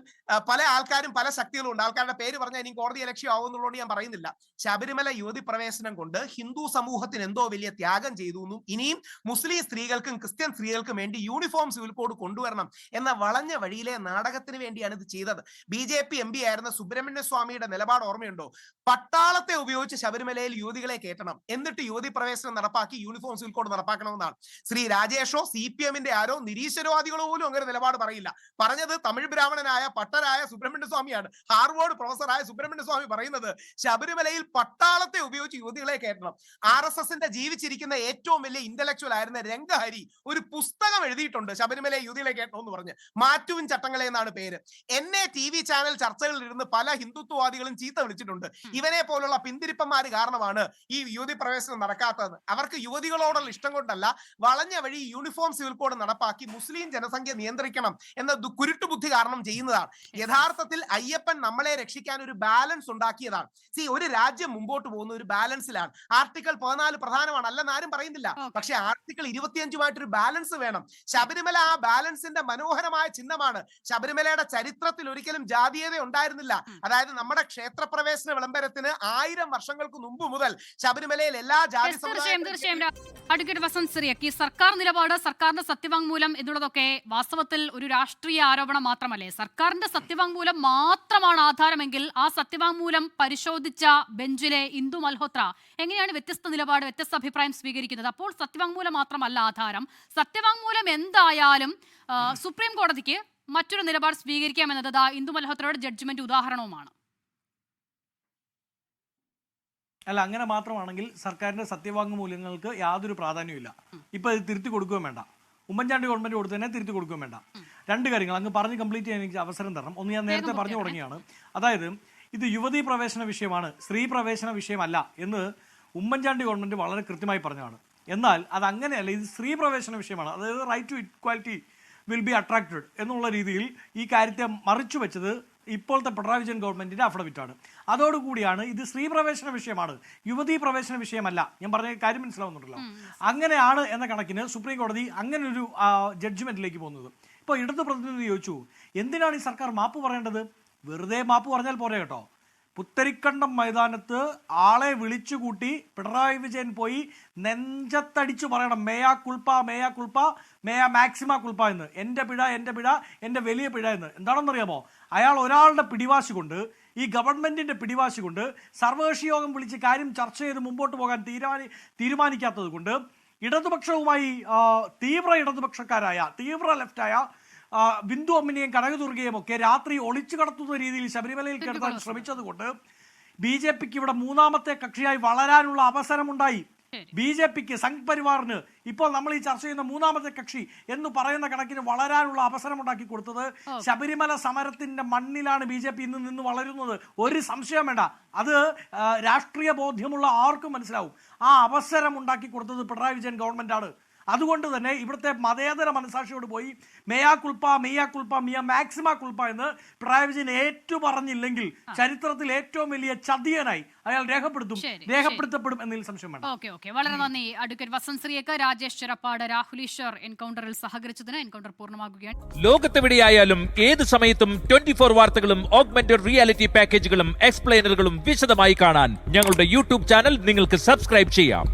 പല ആൾക്കാരും പല ശക്തികളും ഉണ്ട്. ആൾക്കാരുടെ പേര് പറഞ്ഞാൽ ഇനി കോടതി ലക്ഷ്യം ആവുന്നുള്ളതുകൊണ്ട് ഞാൻ പറയുന്നില്ല. ശബരിമല യുവതി പ്രവേശനം കൊണ്ട് ഹിന്ദു സമൂഹത്തിന് എന്തോ വലിയ ത്യാഗം ചെയ്തു എന്നും ഇനിയും മുസ്ലിം സ്ത്രീകൾക്കും ക്രിസ്ത്യൻ സ്ത്രീകൾക്കും വേണ്ടി യൂണിഫോം സിവിൽ കോഡ് കൊണ്ടുവരണം എന്ന വളഞ്ഞ വഴിയിലെ നാടകത്തിന് വേണ്ടിയാണ് ഇത് ചെയ്തത്. BJP MP ആയിരുന്ന സുബ്രഹ്മണ്യ സ്വാമിയുടെ നിലപാട് ഓർമ്മയുണ്ടോ? പട്ടാളത്തെ ഉപയോഗിച്ച് ശബരിമലയിൽ യുവതികളെ കയറ്റണം, എന്നിട്ട് യുവതി പ്രവേശനം നടപ്പാക്കി യൂണിഫോം സിവിൽ കോഡ് നടപ്പാക്കണമെന്നാണ്. ശ്രീ രാജേഷോ CPM-ന്റെ ആരോ നിരീശ്വരവാദികളോ പോലും അങ്ങനെ നിലപാട് പറയില്ല. പറഞ്ഞത് തമിഴ് ബ്രാഹ്മണനായ പട്ടരായ സുബ്രഹ്മണ്യ സ്വാമിയാണ്. ഹാർവേഡ് പ്രൊഫസറായ സുബ്രഹ്മണ്യ സ്വാമി പറയുന്നത് ശബരിമലയിൽ പട്ടാളത്തെ ഉപയോഗിച്ച് യുവതികളെ കയറ്റണം. RSSന്റെ ജീവിച്ചിരിക്കുന്ന ഏറ്റവും വലിയ ഇന്റലക്ച്വൽ ആയിരുന്ന രംഗഹരി ഒരു പുസ്തകം എഴുതിയിട്ടുണ്ട് ശബരിമലയെ യുവതികളെ കയറ്റണം എന്ന് പറഞ്ഞ്. മാറ്റുവിൻ ചട്ടങ്ങളെ എന്നാണ് പേര്. എന്നെ TV ചാനൽ ചർച്ചകളിൽ ഇരുന്ന് പല ഹിന്ദുത്വവാദികളും ചീത്ത വിളിച്ചിട്ടുണ്ട്. ഇവനെ പോലുള്ള പിന്തിരിപ്പന്മാര് കാരണമാണ് ഈ യുവതി പ്രവേശനം നടക്കാത്തത്. അവർക്ക് യുവതികളോടുള്ള ഇഷ്ടം കൊണ്ടല്ല, വളഞ്ഞ വഴി യൂണിഫോം സിവിൽ കോഡ് നടപ്പാക്കി മുസ്ലിം ജനസംഖ്യ നിയന്ത്രിക്കണം എന്ന കുരുട്ടുബുദ്ധി കാരണം ചെയ്യുന്നതാണ്. യഥാർത്ഥത്തിൽ അയ്യപ്പൻ നമ്മളെ രക്ഷിക്കാൻ ഒരു ബാലൻസ് ഉണ്ടാക്കിയതാണ്. ഒരു രാജ്യം മുമ്പോട്ട് പോകുന്ന ഒരു ബാലൻസിലാണ്. ആർട്ടിക്കിൾ 14 പ്രധാനമാണ്, അല്ലെന്ന് ആരും പറയുന്നില്ല. പക്ഷെ ആർട്ടിക്കിൾ 25 ബാലൻസ് വേണം. ശബരിമല ആ ബാലൻസിന്റെ മനോഹരമായ ചിഹ്നമാണ്. ശബരിമലയുടെ ചരിത്രത്തിൽ ഒരിക്കലും ജാതീയത ഉണ്ടായിരുന്നില്ല. അതായത് നമ്മുടെ ക്ഷേത്രപ്രവേശന വിളംബരത്തിന് 1000 വർഷങ്ങൾക്ക് മുമ്പ് മുതൽ ശബരിമലയിൽ എല്ലാ ജാതി അഡ്വക്കേറ്റ് വസന്ത് സിറിയക്ക് ഈ സർക്കാർ നിലപാട്, സർക്കാരിന്റെ സത്യവാങ്മൂലം എന്നുള്ളതൊക്കെ വാസ്തവത്തിൽ ഒരു രാഷ്ട്രീയ ആരോപണം മാത്രമല്ലേ? സർക്കാരിന്റെ സത്യവാങ്മൂലം മാത്രമാണ് ആധാരമെങ്കിൽ ആ സത്യവാങ്മൂലം പരിശോധിച്ച ബെഞ്ചിലെ ഇന്ദു മൽഹോത്ര എങ്ങനെയാണ് വ്യത്യസ്ത നിലപാട്, വ്യത്യസ്ത അഭിപ്രായം സ്വീകരിക്കുന്നത്? അപ്പോൾ സത്യവാങ്മൂലം മാത്രമല്ല ആധാരം. സത്യവാങ്മൂലം എന്തായാലും സുപ്രീം കോടതിക്ക് മറ്റൊരു നിലപാട് സ്വീകരിക്കാമെന്നത് ഇന്ദു മൽഹോത്രയുടെ ജഡ്ജ്മെന്റ് ഉദാഹരണവുമാണ്. അല്ല, അങ്ങനെ മാത്രമാണെങ്കിൽ സർക്കാരിന്റെ സത്യവാങ്മൂലങ്ങൾക്ക് യാതൊരു പ്രാധാന്യമില്ല. ഇപ്പൊ ഇത് തിരുത്തി കൊടുക്കുകയും വേണ്ട. ഉമ്മൻചാണ്ടി ഗവൺമെന്റ് കൊടുത്തതിനെ തിരുത്തി കൊടുക്കുകയും വേണ്ട. 2 കാര്യങ്ങൾ അങ്ങ് പറഞ്ഞ് കംപ്ലീറ്റ് ചെയ്യാൻ എനിക്ക് അവസരം തരണം. ഒന്ന്, ഞാൻ നേരത്തെ പറഞ്ഞു തുടങ്ങിയാണ്. അതായത് ഇത് യുവതീ പ്രവേശന വിഷയമാണ്, സ്ത്രീ പ്രവേശന വിഷയമല്ല എന്ന് ഉമ്മൻചാണ്ടി ഗവൺമെന്റ് വളരെ കൃത്യമായി പറഞ്ഞതാണ്. എന്നാൽ അത് അങ്ങനെയല്ല, ഇത് സ്ത്രീ പ്രവേശന വിഷയമാണ്. അതായത് right to equality will be attracted എന്നുള്ള രീതിയിൽ ഈ കാര്യത്തെ മറിച്ചു വെച്ചത് ഇപ്പോഴത്തെ പിണറായി വിജയൻ ഗവൺമെന്റിന്റെ അഫിഡവിറ്റാണ്. അതോടുകൂടിയാണ് ഇത് സ്ത്രീ പ്രവേശന വിഷയമാണ്, യുവതീ പ്രവേശന വിഷയമല്ല. ഞാൻ പറഞ്ഞ കാര്യം മനസ്സിലാവുന്നുണ്ടല്ലോ. അങ്ങനെയാണ് എന്ന കണക്കിന് സുപ്രീം കോടതി അങ്ങനെ ഒരു ജഡ്ജ്മെന്റിലേക്ക് പോകുന്നത്. ഇപ്പോൾ ഇടത് പ്രതിനിധി ചോദിച്ചു, എന്തിനാണ് ഈ സർക്കാർ മാപ്പ് പറയേണ്ടത്? വെറുതെ മാപ്പ് പറഞ്ഞാൽ പോരെ കേട്ടോ. പുത്തരിക്കണ്ടം മൈതാനത്ത് ആളെ വിളിച്ചുകൂട്ടി പിണറായി വിജയൻ പോയി നെഞ്ചത്തടിച്ചു പറയണം, മേയാ കുൾപ്പ മേയാ കുൾപ്പ മേയാ മാക്സിമ കുൾപ്പ എന്ന്. എൻ്റെ പിഴ എൻ്റെ പിഴ എൻ്റെ വലിയ പിഴ എന്ന്. എന്താണെന്നറിയാമോ? അയാൾ ഒരാളുടെ പിടിവാശി കൊണ്ട്, ഈ ഗവൺമെന്റിന്റെ പിടിവാശി കൊണ്ട്, സർവകക്ഷി യോഗം വിളിച്ച് കാര്യം ചർച്ച ചെയ്ത് മുമ്പോട്ട് പോകാൻ തീരുമാനിക്കാത്തത് കൊണ്ട് ഇടതുപക്ഷവുമായി തീവ്ര ഇടതുപക്ഷക്കാരായ തീവ്ര ലെഫ്റ്റായ ബിന്ദു അമ്മിനെയും കനകദുർഗയും ഒക്കെ രാത്രി ഒളിച്ചു കടത്തുന്ന രീതിയിൽ ശബരിമലയിൽ കിടത്താൻ ശ്രമിച്ചത് കൊണ്ട് BJPക്ക് ഇവിടെ 3ാമത്തെ കക്ഷിയായി വളരാനുള്ള അവസരമുണ്ടായി. BJPക്ക് സംഘ് പരിവാറിന് ഇപ്പോൾ നമ്മൾ ഈ ചർച്ച ചെയ്യുന്ന 3ാമത്തെ കക്ഷി എന്ന് പറയുന്ന കണക്കിന് വളരാനുള്ള അവസരം ഉണ്ടാക്കി കൊടുത്തത് ശബരിമല സമരത്തിന്റെ മണ്ണിലാണ് BJP ഇന്ന് നിന്ന് വളരുന്നത്. ഒരു സംശയം വേണ്ട, അത് രാഷ്ട്രീയ ബോധ്യമുള്ള ആർക്കും മനസ്സിലാവും. ആ അവസരം ഉണ്ടാക്കി കൊടുത്തത് പിണറായി വിജയൻ ഗവൺമെന്റാണ്. അതുകൊണ്ട് തന്നെ ഇവിടുത്തെ മതേതര മനസാക്ഷിയോട് പോയി മേയാ കുൾപ്പ മെയ്യാ കുൾപ്പ മിയ മാക്സിമ കുൾപ്പ എന്ന് പിണറായി വിജയൻ പറഞ്ഞില്ലെങ്കിൽ ചരിത്രത്തിൽ ഏറ്റവും വലിയ ചതിയനായി അയാൾ രേഖപ്പെടുത്തപ്പെടും എന്നതിൽ സംശയം വേണ്ട. ഓക്കെ, വളരെ നന്ദി അഡ്വക്കേറ്റ് വസന്ത് സിറിയക്ക്. രാജേഷ് ചെറപ്പാട്, രാഹുൽ ഈശ്വർ എൻകൗണ്ടറിൽ സഹകരിച്ചതിന്. എൻകൗണ്ടർ പൂർണ്ണമാകുകയാണ്. ലോകത്തെവിടെയായാലും ഏത് സമയത്തും 24 വാർത്തകളും ഓഗ്മെന്റഡ് റിയാലിറ്റി പാക്കേജുകളും എക്സ്പ്ലെയിനറുകളും വിശദമായി കാണാൻ ഞങ്ങളുടെ യൂട്യൂബ് ചാനൽ നിങ്ങൾക്ക് സബ്സ്ക്രൈബ് ചെയ്യാം.